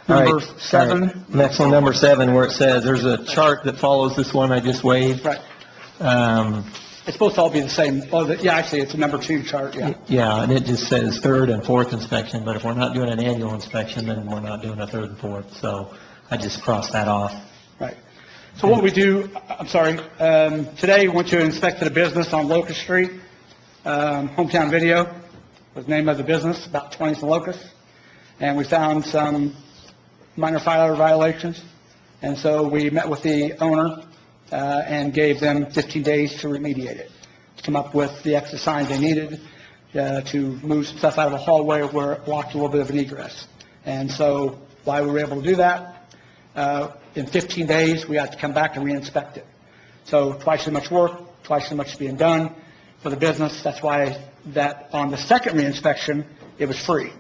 All Number right, 7. all right. Next one, number 7, where it says, there's a chart that follows this one I just waved. Right. It's supposed to all be the same. Oh, yeah, actually, it's a number 2 chart, yeah. Yeah, and it just says third and fourth inspection, but if we're not doing an annual inspection, then we're not doing a third and fourth, so I just crossed that off. Right. So what we do, I'm sorry, today we went to inspect a business on Locust Street, Hometown Video was the name of the business, about 20th and Locust, and we found some minor fire violations, and so we met with the owner and gave them 15 days to remediate it, to come up with the extra signs they needed to move some stuff out of the hallway where it blocked a little bit of an egress. And so why we were able to do that, in 15 days, we had to come back and re-inspect it. So twice as much work, twice as much being done for the business. That's why that on the second re-inspection, it was free.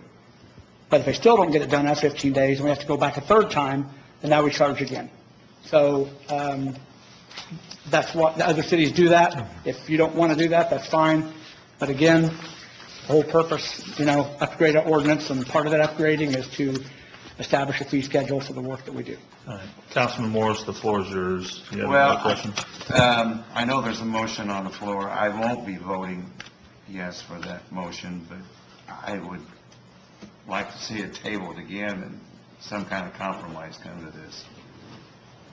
But if they still don't get it done after 15 days, and we have to go back a third time, then now we charge again. So that's what, the other cities do that. If you don't want to do that, that's fine. But again, the whole purpose, upgrade our ordinance, and part of that upgrading is to establish a fee schedule for the work that we do. All right. Councilman Morris, the floor is yours. Do you have Well, any questions? I know there's a motion on the floor. I won't be voting yes for that motion, but I would like to see it tabled again and some kind of compromise come to this.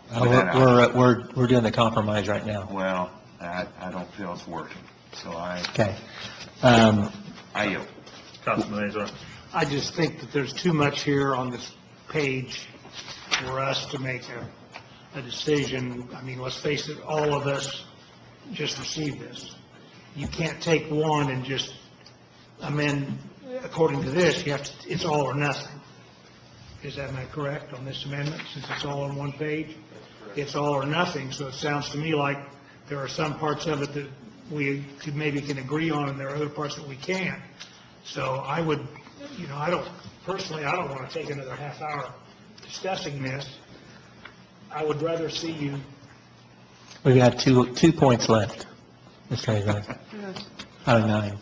We're doing the compromise right now. Well, I don't feel it's working, so Okay. I yield. Councilman Azar. I just think that there's too much here on this page for us to make a decision. I mean, let's face it, all of us just received this. You can't take one and just amend according to this. You have to, it's all or nothing. Is that not correct on this amendment, since it's all on one page? It's all or nothing, so it sounds to me like there are some parts of it that we maybe can agree on, and there are other parts that we can't. So I would, I don't want to take another half hour discussing this. I would rather see you. We have two points left, Mr. Azar, out of 9.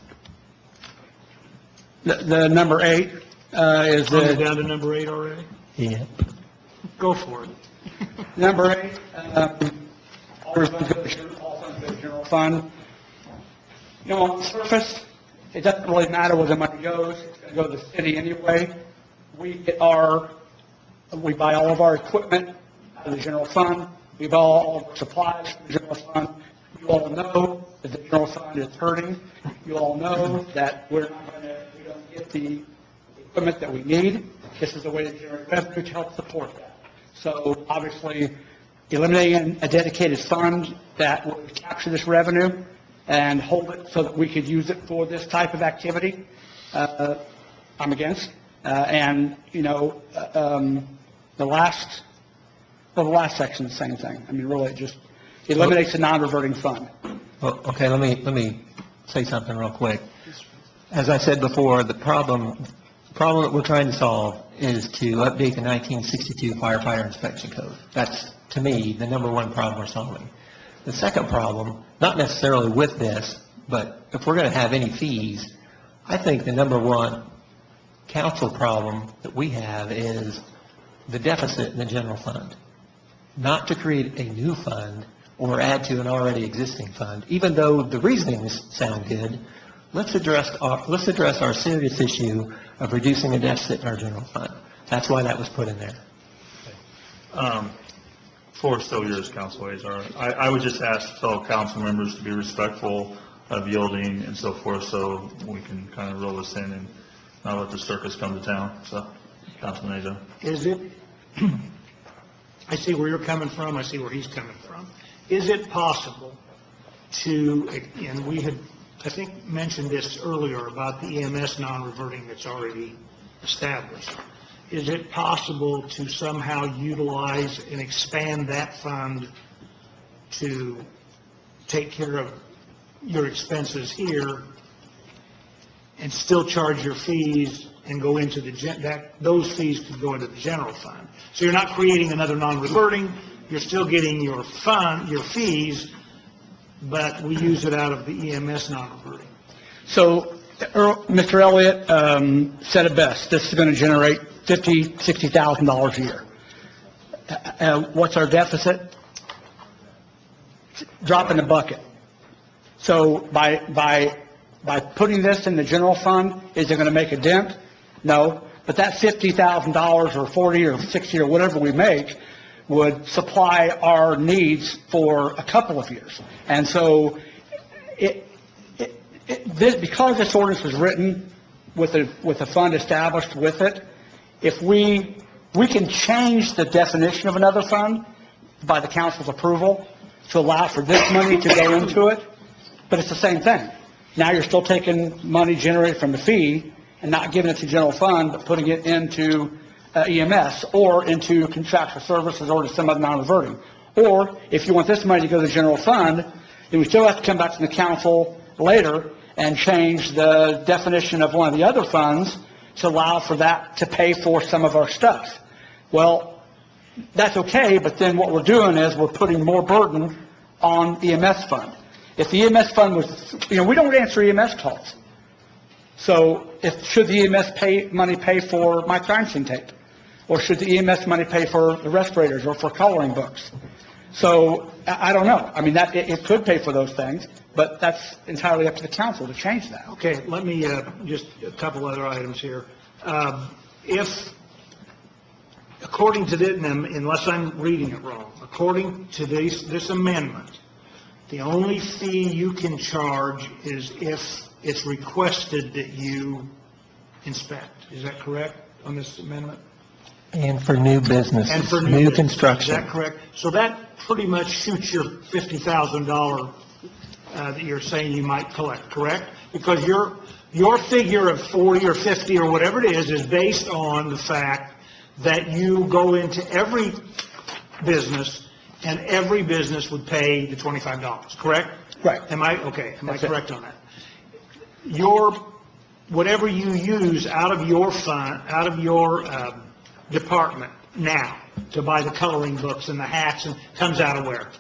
The number 8 is Are you the, down to number 8 already? Yeah. Go for it. number 8, all funds go to the general fund. On the surface, it doesn't really matter where the money goes. It's going to go to the city anyway. We buy all of our equipment out of the general fund. We buy all of our supplies from the general fund. You all know that the general fund is hurting. You all know that we don't get the equipment that we need. This is a way to generate revenue to help support that. So obviously, eliminating a dedicated fund that would capture this revenue and hold it so that we could use it for this type of activity, I'm against. The last section is the same thing. I mean, really, it just eliminates the non-reverting fund. Well, okay, let me say something real quick. As I said before, the problem that we're trying to solve is to update the 1962 firefighter inspection code. That's, to me, the number one problem we're solving. The second problem, not necessarily with this, but if we're going to have any fees, I think the number one council problem that we have is the deficit in the general fund. Not to create a new fund or add to an already existing fund. Even though the reasonings sound good, let's address our serious issue of reducing the deficit in our general fund. That's why that was put in there. Floor is still yours, Council Azar. I would just ask fellow council members to be respectful of yielding and so forth, so we can kind of roll this in and not let the circus come to town. So, Councilman Azar. Is it, I see where you're coming from, I see where he's coming from. Is it possible to, and we had, I think, mentioned this earlier about the EMS non-reverting that's already established. Is it possible to somehow utilize and expand that fund to take care of your expenses here and still charge your fees and go into those fees could go into the general fund? So you're not creating another non-reverting, you're still getting your fund, your fees, but we use it out of the EMS non-reverting. So Mr. Elliott said it best. This is going to generate $50,000, $60,000 a year. What's our deficit? Drop in the bucket. So by putting this in the general fund, is it going to make a dent? No, but that $50,000 or 40 or 60 or whatever we make would supply our needs for a couple of years. And so because this ordinance was written with a fund established with it, if we can change the definition of another fund by the council's approval to allow for this money to go into it, but it's the same thing. Now you're still taking money generated from the fee and not giving it to general fund, but putting it into EMS or into contractual services or to some other non-reverting. Or if you want this money to go to the general fund, then we still have to come back to the council later and change the definition of one of the other funds to allow for that to pay for some of our stuff. Well, that's okay, but then what we're doing is we're putting more burden on the EMS fund. If the EMS fund was, we don't answer EMS calls. So should the EMS money pay for my crime scene tape? Or should the EMS money pay for the respirators or for coloring books? So I don't know. I mean, it could pay for those things, but that's entirely up to the council to change that. Okay, let me, just a couple other items here. If, according to this, unless I'm reading it wrong, according to this amendment, the only fee you can charge is if it's requested that you inspect. Is that correct on this amendment? And for new businesses, And for new business. construction. Is that correct? So that pretty much shoots your $50,000 that you're saying you might collect, correct? Because your figure of 40 or 50 or whatever it is based on the fact that you go into every business and every business would pay the $25, correct? Right. Am I That's correct on that? Whatever you use out of your fund, out of your department now to buy the coloring books and the hats, and comes out of where?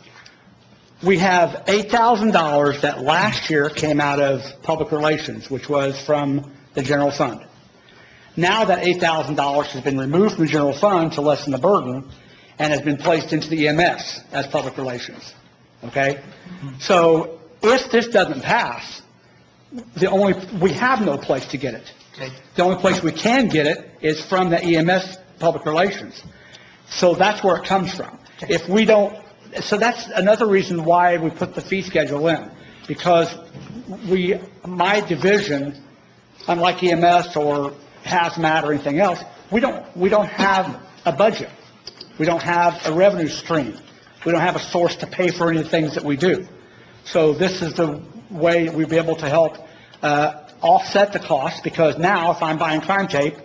We have $8,000 that last year came out of public relations, which was from the general fund. Now that $8,000 has been removed from the general fund to lessen the burden and has been placed into the EMS as public relations. Okay? So if this doesn't pass, we have no place to get it. Okay. The only place we can get it is from the EMS public relations. So that's where it comes from. If we don't, so that's another reason why we put the fee schedule in, because my division, unlike EMS or hazmat or anything else, we don't have a budget. We don't have a revenue stream. We don't have a source to pay for any of the things that we do. So this is the way we'd be able to help offset the cost, because now if I'm buying crime tape,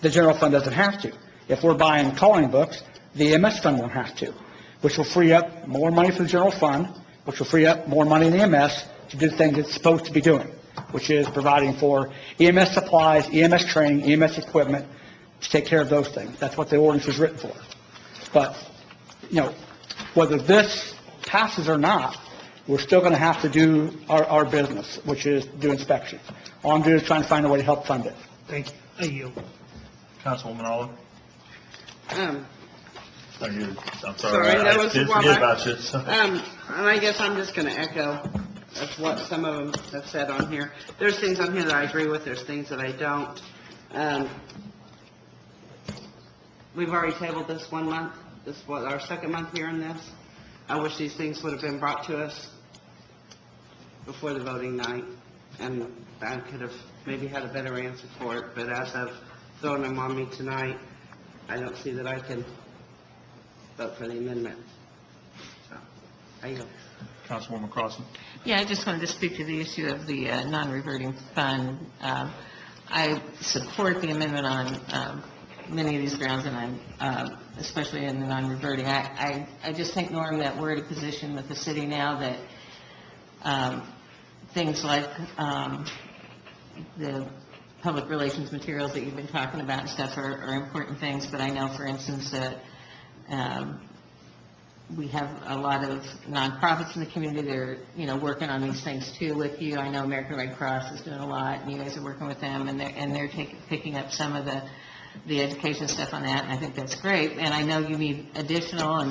the general fund doesn't have to. If we're buying coloring books, the EMS fund won't have to, which will free up more money for the general fund, which will free up more money in the EMS to do things it's supposed to be doing, which is providing for EMS supplies, EMS training, EMS equipment, to take care of those things. That's what the ordinance was written for. But, whether this passes or not, we're still going to have to do our business, which is do inspections. All I'm doing is trying to find a way to help fund it. Thank you. I yield. Councilwoman Olive? Um, I'm Sorry, sorry. that I was did one forget I- about you. so. and I guess I'm just going to echo that's what some of them have said on here. There's things on here that I agree with, there's things that I don't. We've already tabled this 1 month. This is our second month hearing this. I wish these things would have been brought to us before the voting night, and I could have maybe had a better answer for it, but as I've thrown them on me tonight, I don't see that I can vote for the amendment. So, I yield. Councilwoman Crossen? Yeah, I just wanted to speak to the issue of the non-reverting fund. I support the amendment on many of these grounds, and I'm, especially in the non-reverting. I just think, Norm, that we're in a position with the city now that things like the public relations materials that you've been talking about and stuff are important things, but I know, for instance, that we have a lot of nonprofits in the community that are, working on these things too with you. I know American Red Cross is doing a lot, and you guys are working with them, and they're picking up some of the education stuff on that, and I think that's great. And I know you need additional,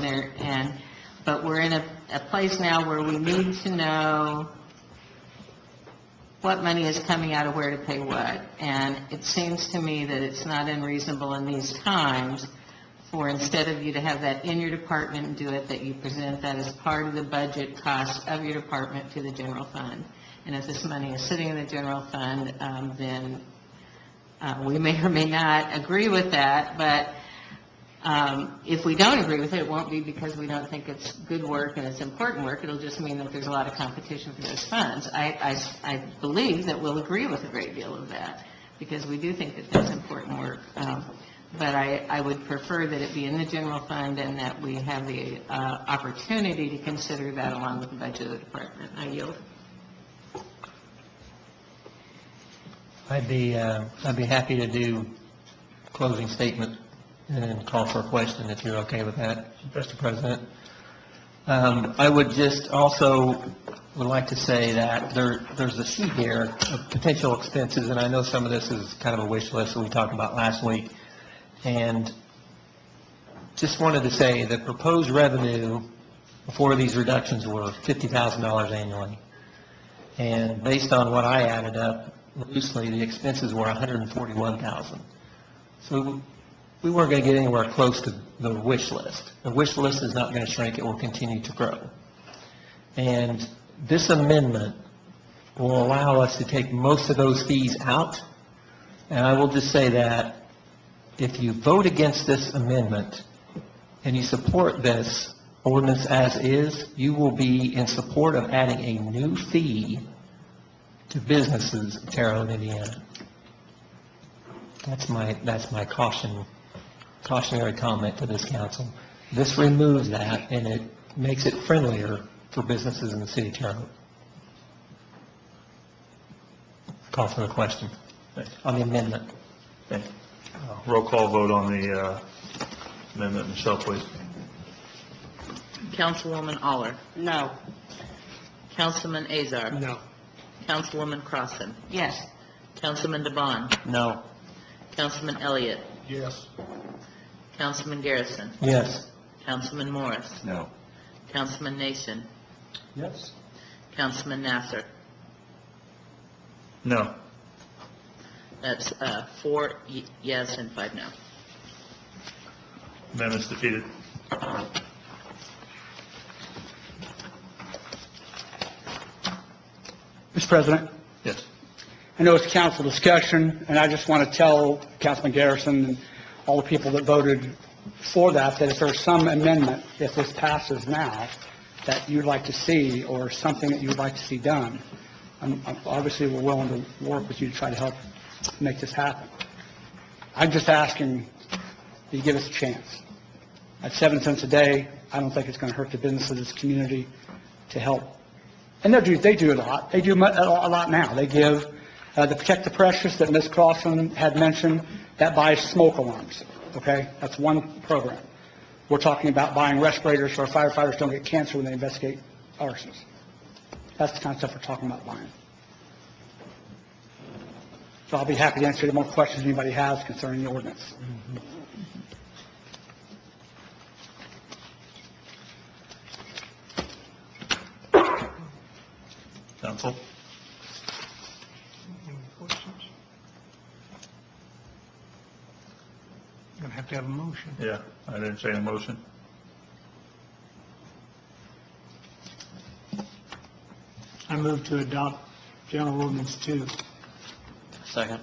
but we're in a place now where we need to know what money is coming out of where to pay what. And it seems to me that it's not unreasonable in these times for, instead of you to have that in your department and do it, that you present that as part of the budget cost of your department to the general fund. And if this money is sitting in the general fund, then we may or may not agree with that, but if we don't agree with it, it won't be because we don't think it's good work and it's important work. It'll just mean that there's a lot of competition for those funds. I believe that we'll agree with a great deal of that, because we do think that that's important work. But I would prefer that it be in the general fund and that we have the opportunity to consider that along with the budget of the department. I yield. I'd be happy to do closing statement and then call for a question if you're okay with that, Mr. President. I would just also would like to say that there's a sheet here of potential expenses, and I know some of this is kind of a wish list that we talked about last week. And just wanted to say the proposed revenue before these reductions were $50,000 annually. And based on what I added up loosely, the expenses were $141,000. So we weren't going to get anywhere close to the wish list. The wish list is not going to shrink. It will continue to grow. And this amendment will allow us to take most of those fees out. And I will just say that if you vote against this amendment and you support this ordinance as is, you will be in support of adding a new fee to businesses in Terre Haute, Indiana. That's my cautionary comment to this council. This removes that, and it makes it friendlier for businesses in the city of Terre Haute. Call for the question on the amendment. Thank you. Roll call vote on the amendment. Michelle, please. Councilwoman Aller. No. Councilman Azar. No. Councilwoman Crossan. Yes. Councilman DeBon. No. Councilman Elliott. Yes. Councilman Garrison. Yes. Councilman Morris. No. Councilman Nation. Yes. Councilman Nasser. No. That's 4 yes and 5 no. Amendment's defeated. Mr. President, Yes. I know it's council discussion, and I just want to tell Councilman Garrison and all the people that voted for that if there's some amendment, if this passes now, that you'd like to see, or something that you'd like to see done, obviously we're willing to work with you to try to help make this happen. I'm just asking that you give us a chance. At 7 cents a day, I don't think it's going to hurt the business of this community to help. And they do a lot. They do a lot now. They give the Protect the Precious that Ms. Crossan had mentioned, that buys smoke alarms, okay? That's one program. We're talking about buying respirators so our firefighters don't get cancer when they investigate arsons. That's the kind of stuff we're talking about buying. So I'll be happy to answer any more questions anybody has concerning the ordinance. Council? Any questions? Going to have a motion. Yeah, I entertain a motion. I move to adopt General Ordinance 2. Second.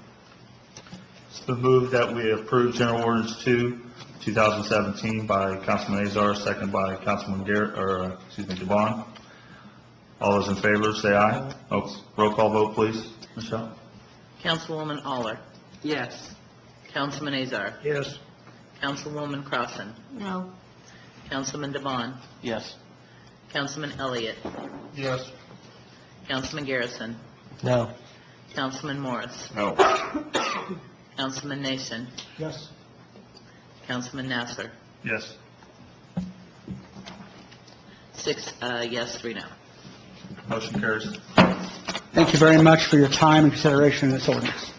It's been moved that we approve General Ordinance 2, 2017 by Councilman Azar, second by Councilman DeBon. All those in favor, say aye. Oh, roll call vote, please. Michelle? Councilwoman Aller. Yes. Councilman Azar. Yes. Councilwoman Crossan. No. Councilman DeBon. Yes. Councilman Elliott. Yes. Councilman Garrison. No. Councilman Morris. No. Councilman Nation. Yes. Councilman Nasser. Yes. 6 yes, 3 no. Motion carries. Thank you very much for your time and consideration of this ordinance.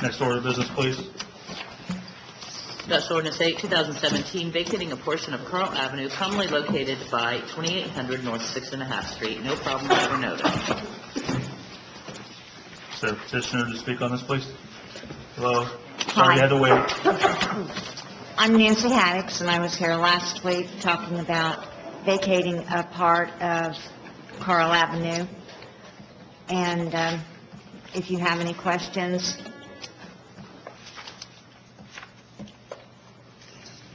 Next order of business, please. That's ordinance 8, 2017, vacating a portion of Carl Avenue commonly located by 2800 North 6.5 Street. No problem ever noted. there a petitioner to speak on this, please? Hello? Sorry you had to wait. I'm Nancy Haddix, and I was here last week talking about vacating a part of Carl Avenue. And if you have any questions,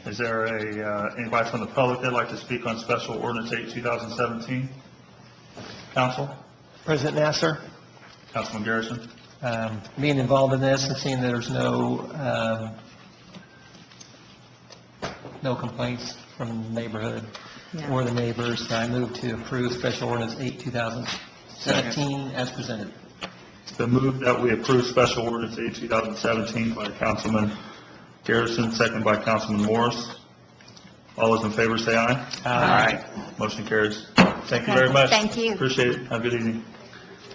Is there anybody from the public that'd like to speak on Special Ordinance 8, 2017? Council? President Nasser, Councilman Garrison? being involved in this and seeing there's no complaints from the neighborhood or the neighbors, I move to approve Special Ordinance 8, 2017 as presented. It's been moved that we approve Special Ordinance 8, 2017 by Councilman Garrison, second by Councilman Morris. All those in favor say aye. Aye. Motion carries. Thank you very much. Thank you. Appreciate it. Have a good evening.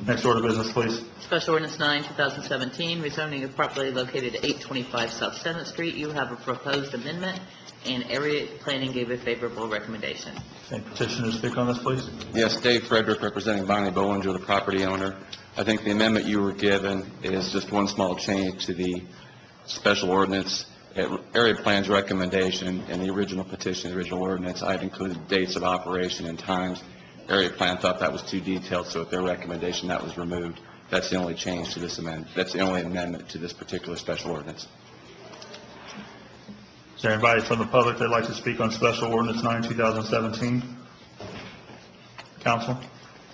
Next order of business, please. Special Ordinance 9, 2017, rezoning of property located at 825 South Senate Street. You have a proposed amendment, and area planning gave a favorable recommendation. Any petitioner to speak on this, please? Yes, Dave Frederick, representing Bonnie Bollinger, the property owner. I think the amendment you were given is just one small change to the special ordinance. Area plan's recommendation in the original petition, the original ordinance, I had included dates of operation and times. Area plan thought that was too detailed, so at their recommendation, that was removed. That's the only change to this amendment. That's the only amendment to this particular special ordinance. Is there anybody from the public that'd like to speak on Special Ordinance 9, 2017? Council?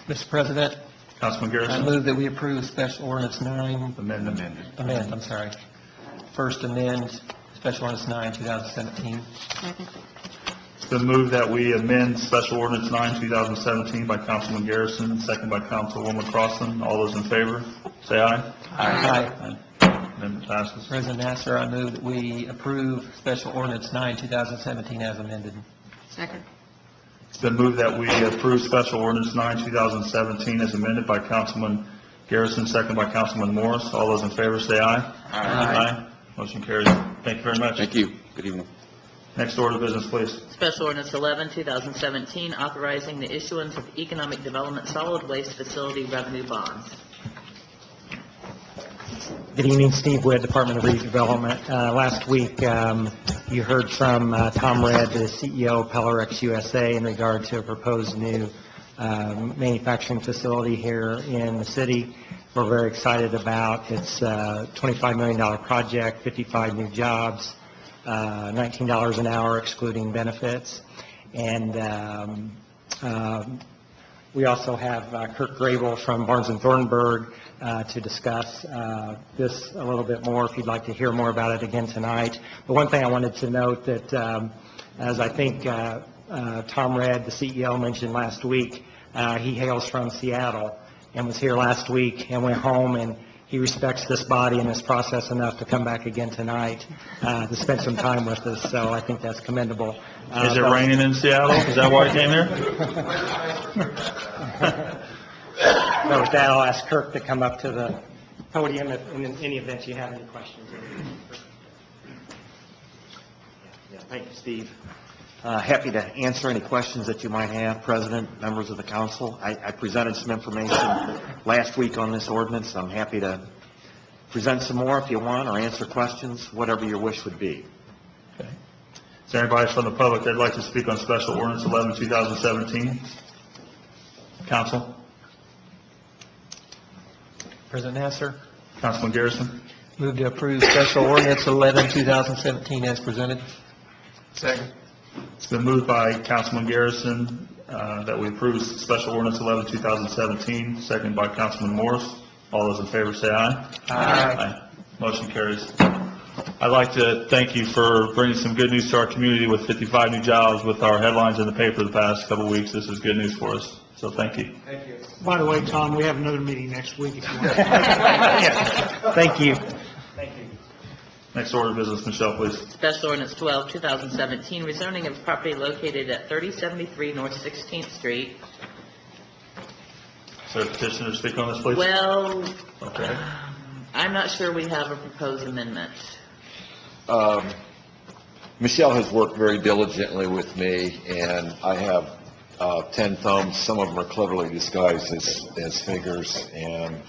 Mr. President, Councilman I Garrison? move that we approve Special Ordinance 9, Amendment. First amend Special Ordinance 9, 2017. It's been moved that we amend Special Ordinance 9, 2017 by Councilman Garrison, second by Councilwoman Crossen. All those in favor, say aye. Aye. Amendment passes. President Nasser, I move that we approve Special Ordinance 9, 2017 as amended. Second. It's been moved that we approve Special Ordinance 9, 2017 as amended by Councilman Garrison, second by Councilman Morris. All those in favor say aye. Aye. Motion carries. Thank you very much. Thank you. Good evening. Next order of business, please. Special Ordinance 11, 2017, authorizing the issuance of economic development solid waste facility revenue bonds. Good evening, Steve Witt, Department of Redevelopment. Last week, you heard from Tom Red, the CEO of Pellerex USA, in regard to a proposed new manufacturing facility here in the city. We're very excited about it's a $25 million project, 55 new jobs, $19 an hour excluding benefits. And we also have Kirk Grable from Barnes & Thornburg to discuss this a little bit more if you'd like to hear more about it again tonight. But one thing I wanted to note that, as I think Tom Red, the CEO, mentioned last week, he hails from Seattle and was here last week and went home, and he respects this body and this process enough to come back again tonight to spend some time with us, so I think that's commendable. Is it raining in Seattle? Is that why you came here? So with that, I'll ask Kirk to come up to the podium if in any event you have any questions. Yeah, thank you, Steve. Happy to answer any questions that you might have, President, members of the council. I presented some information last week on this ordinance. I'm happy to present some more if you want, or answer questions, whatever your wish would be. Okay. Is there anybody from the public that'd like to speak on Special Ordinance 11, 2017? Council? President Nasser, Councilman Garrison? move to approve Special Ordinance 11, 2017 as presented. Second. It's been moved by Councilman Garrison that we approve Special Ordinance 11, 2017, seconded by Councilman Morris. All those in favor say aye. Aye. Motion carries. I'd like to thank you for bringing some good news to our community with 55 new jobs with our headlines in the paper the past couple of weeks. This is good news for us, so thank you. Thank you. By the way, Tom, we have another meeting next week if you want. Thank you. Next order of business, Michelle, please. Special Ordinance 12, 2017, rezoning of property located at 3073 North 16th Street. Is there a petitioner to speak on this, please? Well, Okay. I'm not sure we have a proposed amendment. Michelle has worked very diligently with me, and I have 10 thumbs. Some of them are cleverly disguised as fingers, and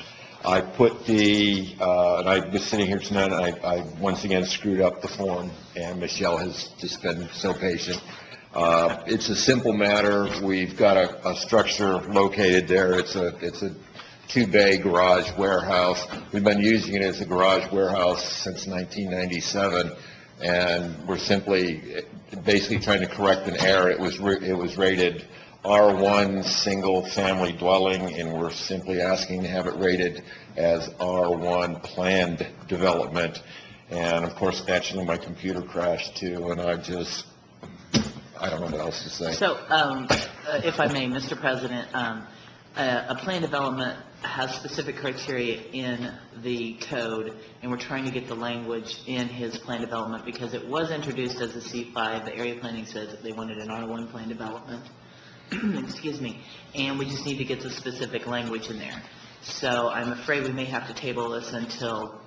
I put and I was sitting here tonight, and I once again screwed up the form, and Michelle has just been so patient. It's a simple matter. We've got a structure located there. It's a 2-bay garage warehouse. We've been using it as a garage warehouse since 1997, and we're simply basically trying to correct an error. It was rated R1 single-family dwelling, and we're simply asking to have it rated as R1 planned development. And of course, naturally, my computer crashed too, and I don't know what else to say. So, if I may, Mr. President, a plan development has specific criteria in the code, and we're trying to get the language in his plan development because it was introduced as a C5. The area planning says that they wanted an R1 plan development. Excuse me. And we just need to get the specific language in there. So I'm afraid we may have to table this until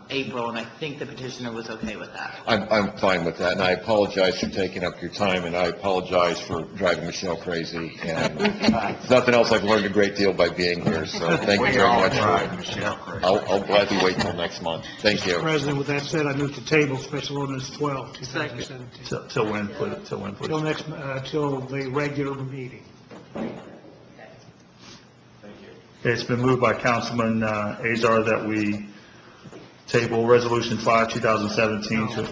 April, and I think the petitioner was okay with that. I'm fine with that, and I apologize for taking up your time, and I apologize for driving Michelle crazy. And if nothing else, I've learned a great deal by being here, so thank you very much. I'll gladly wait till next month. Thank you. Mr. President, with that said, I move to table Special Ordinance 12, 2017. Till when, please? Till the regular meeting. It's been moved by Councilman Azar that we table Resolution 5, 2017 to,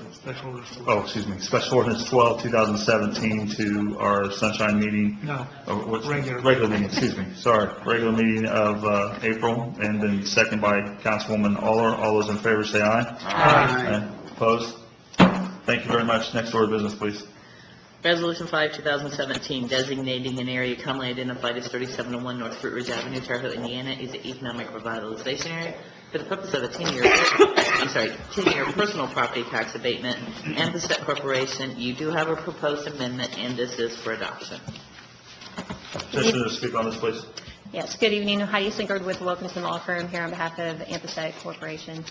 Special Ordinance 12, 2017 to our sunshine meeting. No, regular meeting, regular meeting of April, and then second by Councilwoman Aller. All those in favor say aye. Aye. Opposed? Thank you very much. Next order of business, please. Resolution 5, 2017, designating an area commonly identified as 3701 North Fruit Ridge Avenue, Terre Haute, Indiana, as an economic revitalization area for the purpose of a 10-year personal property tax abatement. And the Set Corporation, you do have a proposed amendment, and this is for adoption. Petitioner to speak on this, please. Yes, good evening. Heidi Sinkard with Wilkinson Law Firm here on behalf of Ampersand Corporation.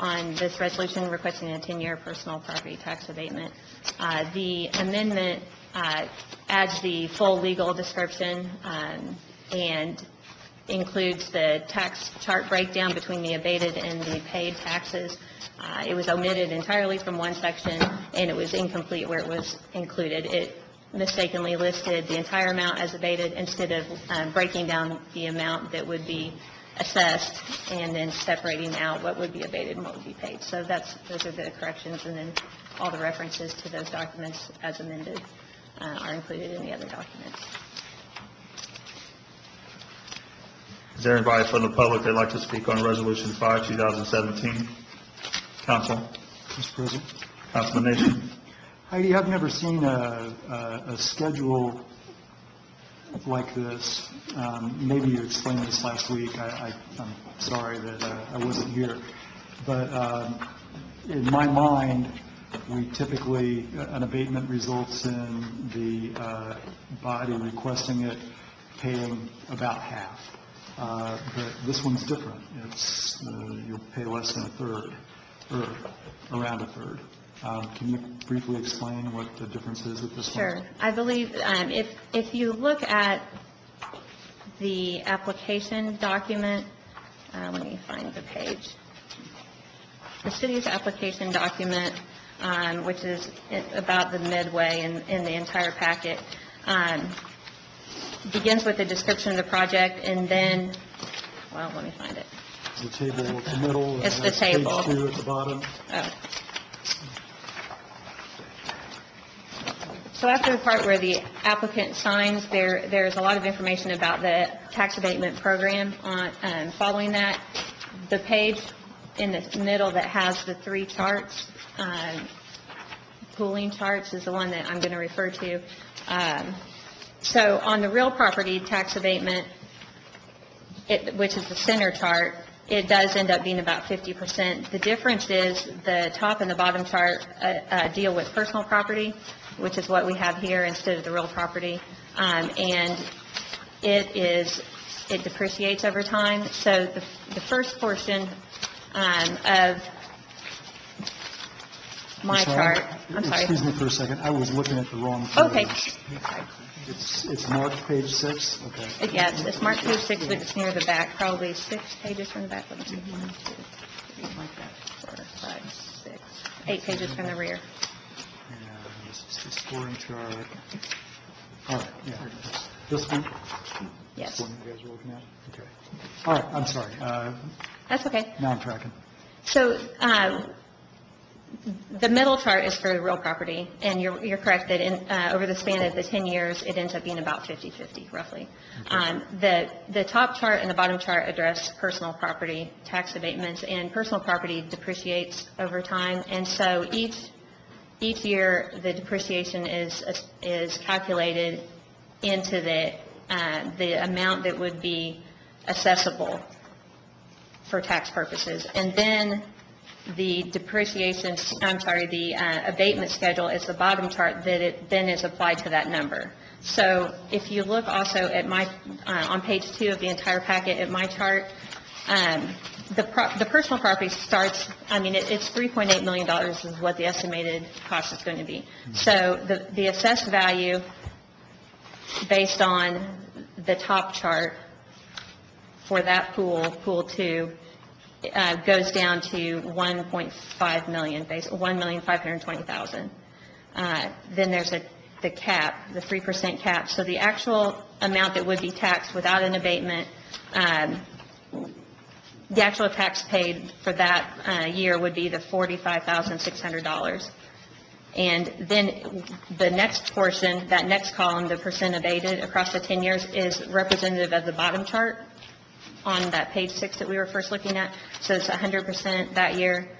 On this resolution requesting a 10-year personal property tax abatement. The amendment adds the full legal description and includes the tax chart breakdown between the abated and the paid taxes. It was omitted entirely from one section, and it was incomplete where it was included. It mistakenly listed the entire amount as abated instead of breaking down the amount that would be assessed and then separating out what would be abated and what would be paid. So those are the corrections, and then all the references to those documents as amended are included in the other documents. Is there anybody from the public that'd like to speak on Resolution 5, 2017? Council? Mr. President? Councilman Nation? Heidi, I've never seen a schedule like this. Maybe you explained this last week. I'm sorry that I wasn't here. But in my mind, we typically, an abatement results in the body requesting it paying about half. But this one's different. It's, you'll pay less than a third, or around a third. Can you briefly explain what the difference is with this one? Sure. I believe if you look at the application document, let me find the page. The city's application document, which is about the midway in the entire packet, begins with a description of the project, and then, well, let me find it. The table at the middle. It's the table. Page 2 at the bottom. Oh. So after the part where the applicant signs, there's a lot of information about the tax abatement program. Following that, the page in the middle that has the three charts, pooling charts, is the one that I'm going to refer to. So on the real property tax abatement, which is the center chart, it does end up being about 50%. The difference is the top and the bottom chart deal with personal property, which is what we have here instead of the real property. And it depreciates over time. So the first portion of my Michelle, chart, I'm sorry. Excuse me for a second, I was looking at the wrong page. Okay. It's marked page 6? Okay. Yes, it's marked page 6, but it's near the back, probably 6 pages from the back. Let me see. 1, 2, 3, 4, 5, 6, 8 pages from the rear. Yeah, this is the scoring chart. All right, yeah. This one? Yes. This one you guys are looking at? Okay. All right, I'm sorry. That's okay. Now I'm tracking. So the middle chart is for real property, and you're correct that over the span of the 10 years, it ends up being about 50/50, roughly. The top chart and the bottom chart address personal property tax abatements, and personal property depreciates over time, and so each year, the depreciation is calculated into the amount that would be assessable for tax purposes. And then the abatement schedule is the bottom chart that it then is applied to that number. So if you look also at on page 2 of the entire packet at my chart, the personal property starts, it's $3.8 million is what the estimated cost is going to be. So the assessed value based on the top chart for that pool 2, goes down to $1.5 million, $1,520,000. Then there's the cap, the 3% cap. So the actual amount that would be taxed without an abatement, the actual tax paid for that year would be the $45,600. And then the next portion, that next column, the percent abated across the 10 years, is representative of the bottom chart on that page 6 that we were first looking at. So it's 100% that year,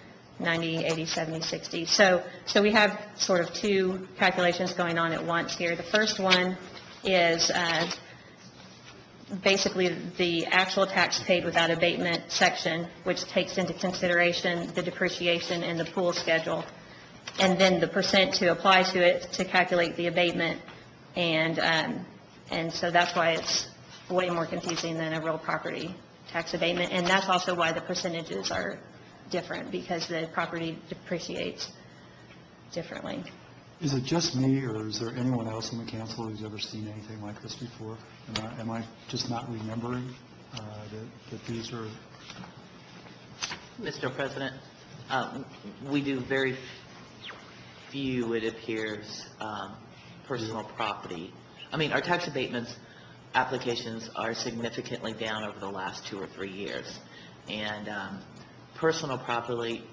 90, 80, 70, 60. So we have sort of two calculations going on at once here. The first one is basically the actual tax paid without abatement section, which takes into consideration the depreciation and the pool schedule, and then the percent to apply to it to calculate the abatement. And so that's why it's way more confusing than a real property tax abatement. And that's also why the percentages are different, because the property depreciates differently. Is it just me, or is there anyone else in the council who's ever seen anything like this before? Am I just not remembering that these are... Mr. President, we do very few, it appears, personal property. Our tax abatements applications are significantly down over the last 2 or 3 years. And personal property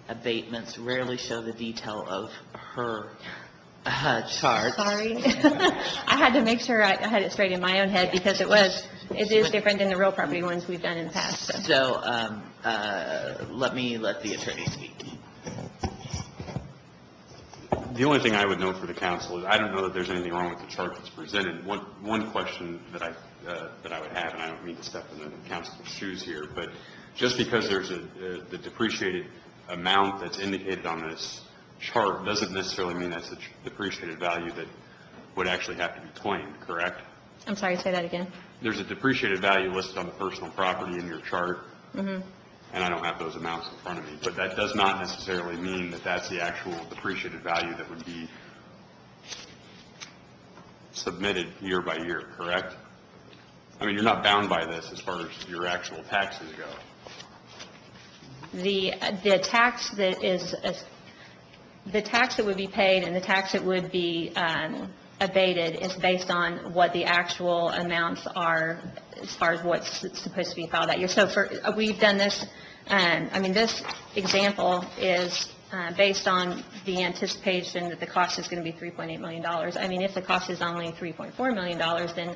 abatements rarely show the detail of her chart. Sorry. I had to make sure I had it straight in my own head, because it is different than the real property ones we've done in the past. So let the attorney speak. The only thing I would note for the council is I don't know that there's anything wrong with the chart that's presented. One question that I would have, and I don't mean to step in the council's shoes here, but just because there's the depreciated amount that's indicated on this chart doesn't necessarily mean that's the depreciated value that would actually have to be claimed, correct? I'm sorry, say that again. There's a depreciated value listed on the personal property in your chart. Mm-hmm. And I don't have those amounts in front of me, but that does not necessarily mean that that's the actual depreciated value that would be submitted year by year, correct? You're not bound by this as far as your actual taxes go. The tax that would be paid and the tax that would be abated is based on what the actual amounts are as far as what's supposed to be filed that year. So we've done this, this example is based on the anticipation that the cost is going to be $3.8 million. If the cost is only $3.4 million, then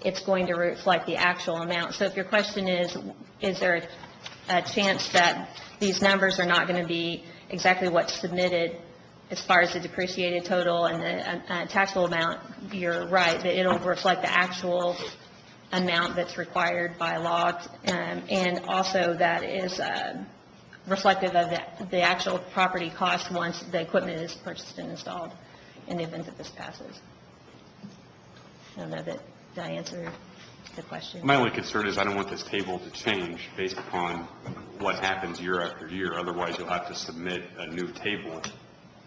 it's going to reflect the actual amount. So if your question is there a chance that these numbers are not going to be exactly what's submitted as far as the depreciated total and the taxable amount, you're right, that it'll reflect the actual amount that's required by law, and also that is reflective of the actual property cost once the equipment is purchased and installed in the event that this passes. I don't know, did I answer the question. My only concern is I don't want this table to change based upon what happens year after year. Otherwise, you'll have to submit a new table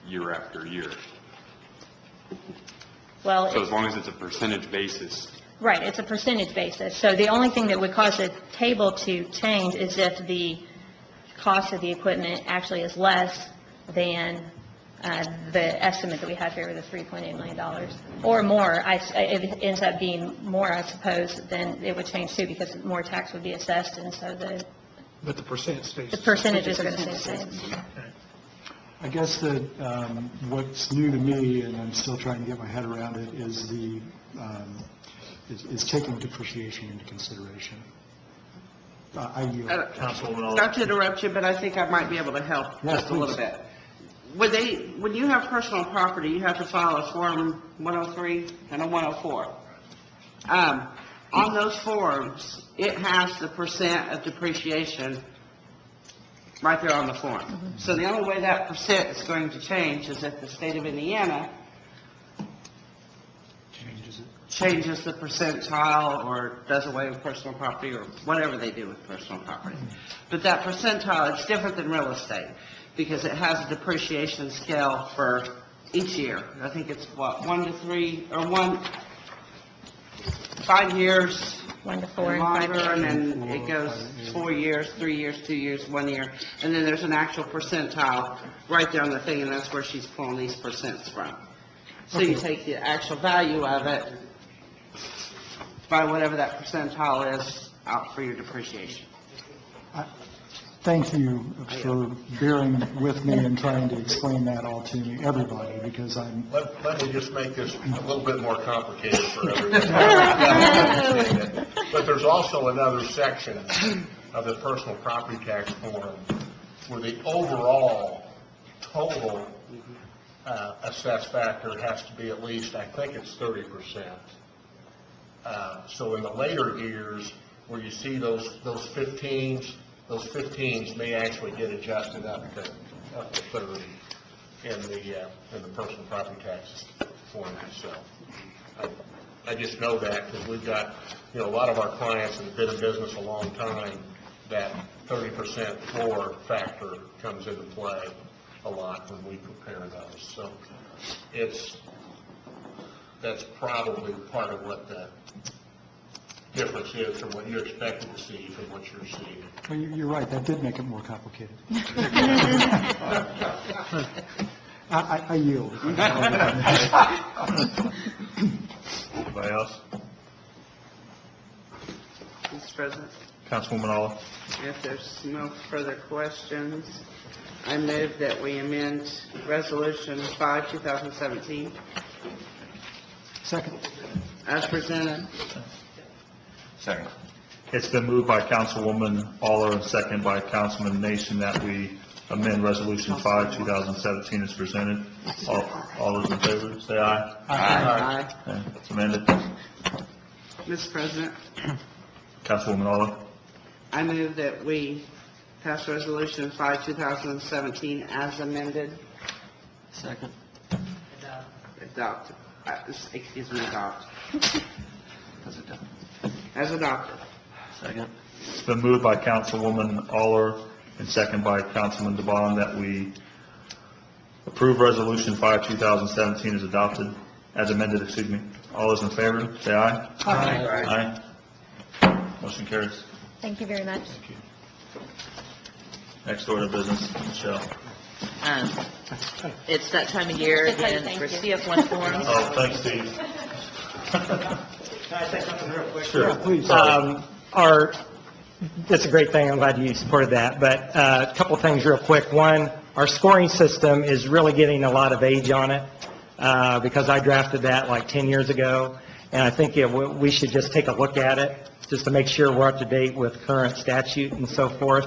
year after year. Well, So as long as it's a percentage basis, right, it's a percentage basis. So the only thing that would cause the table to change is if the cost of the equipment actually is less than the estimate that we have here, the $3.8 million, or more. If it ends up being more, I suppose, then it would change too, because more tax would be assessed, and so But the percent stays. the percentages are going to stay the same. I guess that what's new to me, and I'm still trying to get my head around it, is is taking depreciation into consideration. I yield. Not to interrupt you, but I think I might be able to help Yes, just a little please. bit. When you have personal property, you have to file a Form 103 and a 104. On those forms, it has the percent of depreciation right there on the form. So the only way that percent is going to change is if the state of Indiana changes the percentile or does away with personal property or whatever they do with personal property. But that percentile, it's different than real estate because it has a depreciation scale for each year. I think it's 1 to 3 or 5 years. 1 to 4 and and 5 longer, and years. then it goes 4 years, 3 years, 2 years, 1 year, and then there's an actual percentile right there on the thing, and that's where she's pulling these percents from. So you take the actual value of it by whatever that percentile is out for your depreciation. Thank you for bearing with me and trying to explain that all to me, everybody, because I'm... Let me just make this a little bit more complicated for everybody. But there's also another section of the personal property tax form where the overall total assessed factor has to be at least, I think it's 30%. So in the later years, where you see those 15s, those 15s may actually get adjusted up to 30 in the personal property tax form itself. I just know that because we've got, a lot of our clients that have been in business a long time, that 30% floor factor comes into play a lot when we prepare those. So that's probably part of what the difference is from what you expected to see from what you're seeing. Well, you're right, that did make it more complicated. I yield. Anybody else? Mr. President, Councilwoman Olive? if there's no further questions, I move that we amend Resolution 5, 2017, Second. as presented. Second. It's been moved by Councilwoman Aller and second by Councilman Nation that we amend Resolution 5, 2017 as presented. All those in favor, say aye. Aye. Okay, it's amended. Mr. President, Councilwoman Aller? I move that we pass Resolution 5, 2017 as amended. Second. Adopt. As adopted. Second. It's been moved by Councilwoman Aller and second by Councilman DeBon that we approve Resolution 5, 2017 as adopted, as amended, excuse me. All those in favor, say aye. Aye. Aye. Motion carries. Thank you very much. Next order of business, Michelle. It's that time of year again Thank for you. CF1 forms. Oh, thanks, Steve. Can I say something real quick? Sure. Please. That's a great thing. I'm glad you supported that. But a couple of things real quick. One, our scoring system is really getting a lot of age on it because I drafted that like 10 years ago. And I think we should just take a look at it just to make sure we're up to date with current statute and so forth.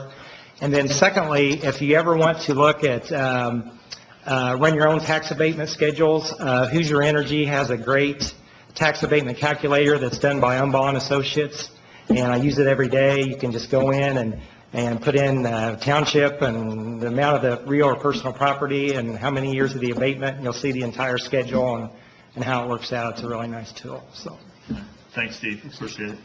And then secondly, if you ever want to look at run your own tax abatement schedules, Hoosier Energy has a great tax abatement calculator that's done by Umball Associates, and I use it every day. You can just go in and put in township and the amount of the real or personal property and how many years of the abatement, and you'll see the entire schedule and how it works out. It's a really nice tool. So, Thanks, Steve, appreciate it.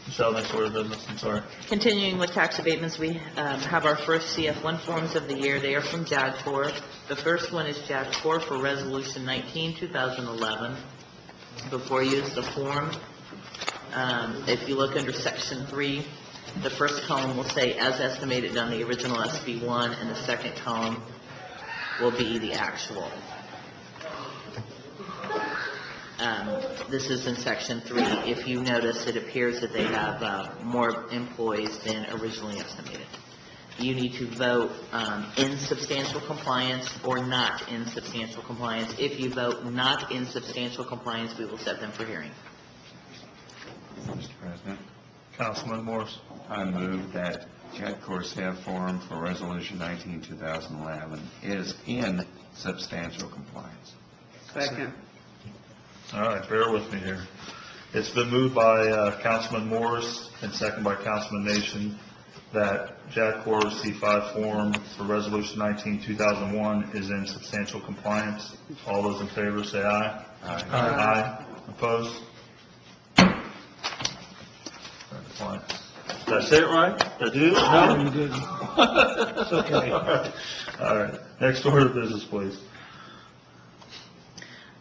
Michelle, next order of business, I'm sorry. Continuing with tax abatements, we have our first CF1 forms of the year. They are from JAG4. The first one is JAG4 for Resolution 19, 2011. Before you use the form, if you look under Section 3, the first column will say as estimated on the original SB1, and the second column will be the actual. This is in Section 3. If you notice, it appears that they have more employees than originally estimated. You need to vote in substantial compliance or not in substantial compliance. If you vote not in substantial compliance, we will set them for hearing. Mr. President, Councilman Morris. I move that JADCOR staff form for Resolution 19, 2011 is in substantial compliance. Second. All right, bear with me here. It's been moved by Councilman Morris and second by Councilman Nation that JADCOR C5 form for Resolution 19, 2001 is in substantial compliance. All those in favor say aye. Aye. Aye. Opposed? Did I say it right? Did I do it? No, you didn't. It's okay. All right. Next order of business, please.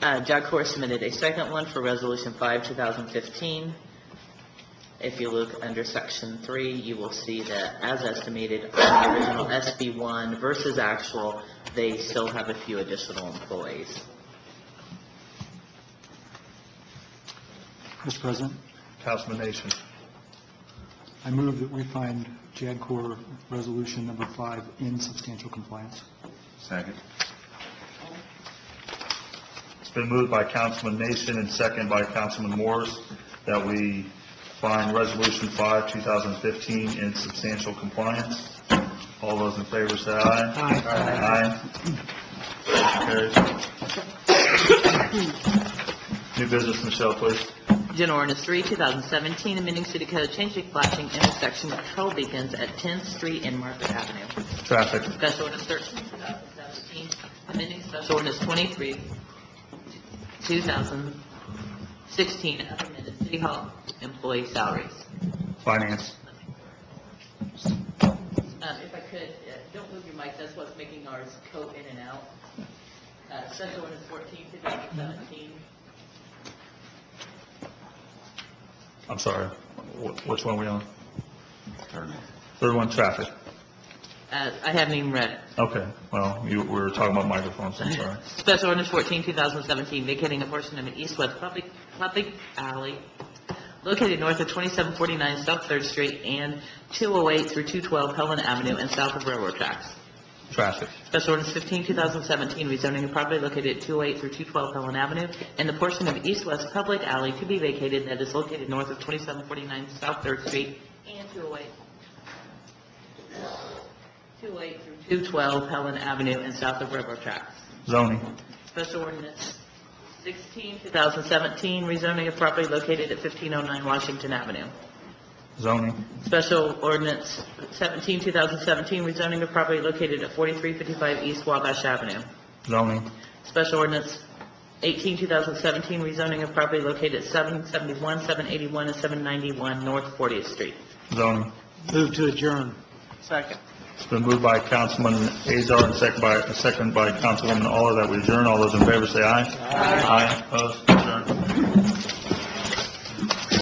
JADCOR submitted a second one for Resolution 5, 2015. If you look under Section 3, you will see that as estimated on the original SB1 versus actual, they still have a few additional employees. Mr. President, Councilman Nation. I move that we find JADCOR Resolution Number 5 in substantial compliance. Second. It's been moved by Councilman Nation and second by Councilman Morris that we find Resolution 5, 2015 in substantial compliance. All those in favor say aye. Aye. Aye. Motion carries. New business, Michelle, please. General Ordinance 3, 2017, amending City Code, changing flashing intersection control beacons at 10th Street and Market Avenue. Traffic. Special Ordinance 13, 2017, amending Special Ordinance 23, 2016, as amended City Hall employee salaries. Finance. If I could, don't move your mic, that's what's making ours go in and out. Special Ordinance 14, 2017. I'm sorry. Which one are we on? Third one. Third one, traffic. I haven't even read it. Okay. Well, we were talking about microphones. I'm sorry. Special Ordinance 14, 2017, vacating a portion of an east-west public alley located north of 2749 South 3rd Street and 208 through 212 Helen Avenue and south of railroad tracks. Traffic. Special Ordinance 15, 2017, rezoning a property located at 208 through 212 Helen Avenue and the portion of east-west public alley to be vacated that is located north of 2749 South 3rd Street and 208 through 212 Helen Avenue and south of railroad tracks. Zoning. Special Ordinance 16, 2017, rezoning a property located at 1509 Washington Avenue. Zoning. Special Ordinance 17, 2017, rezoning a property located at 4355 East Wabash Avenue. Zoning. Special Ordinance 18, 2017, rezoning a property located at 771, 781, and 791 North 40th Street. Zoning. Move to adjourn. Second. It's been moved by Councilman Azar and second by Councilwoman Aller that we adjourn. All those in favor say aye. Aye. Opposed? Adjourn.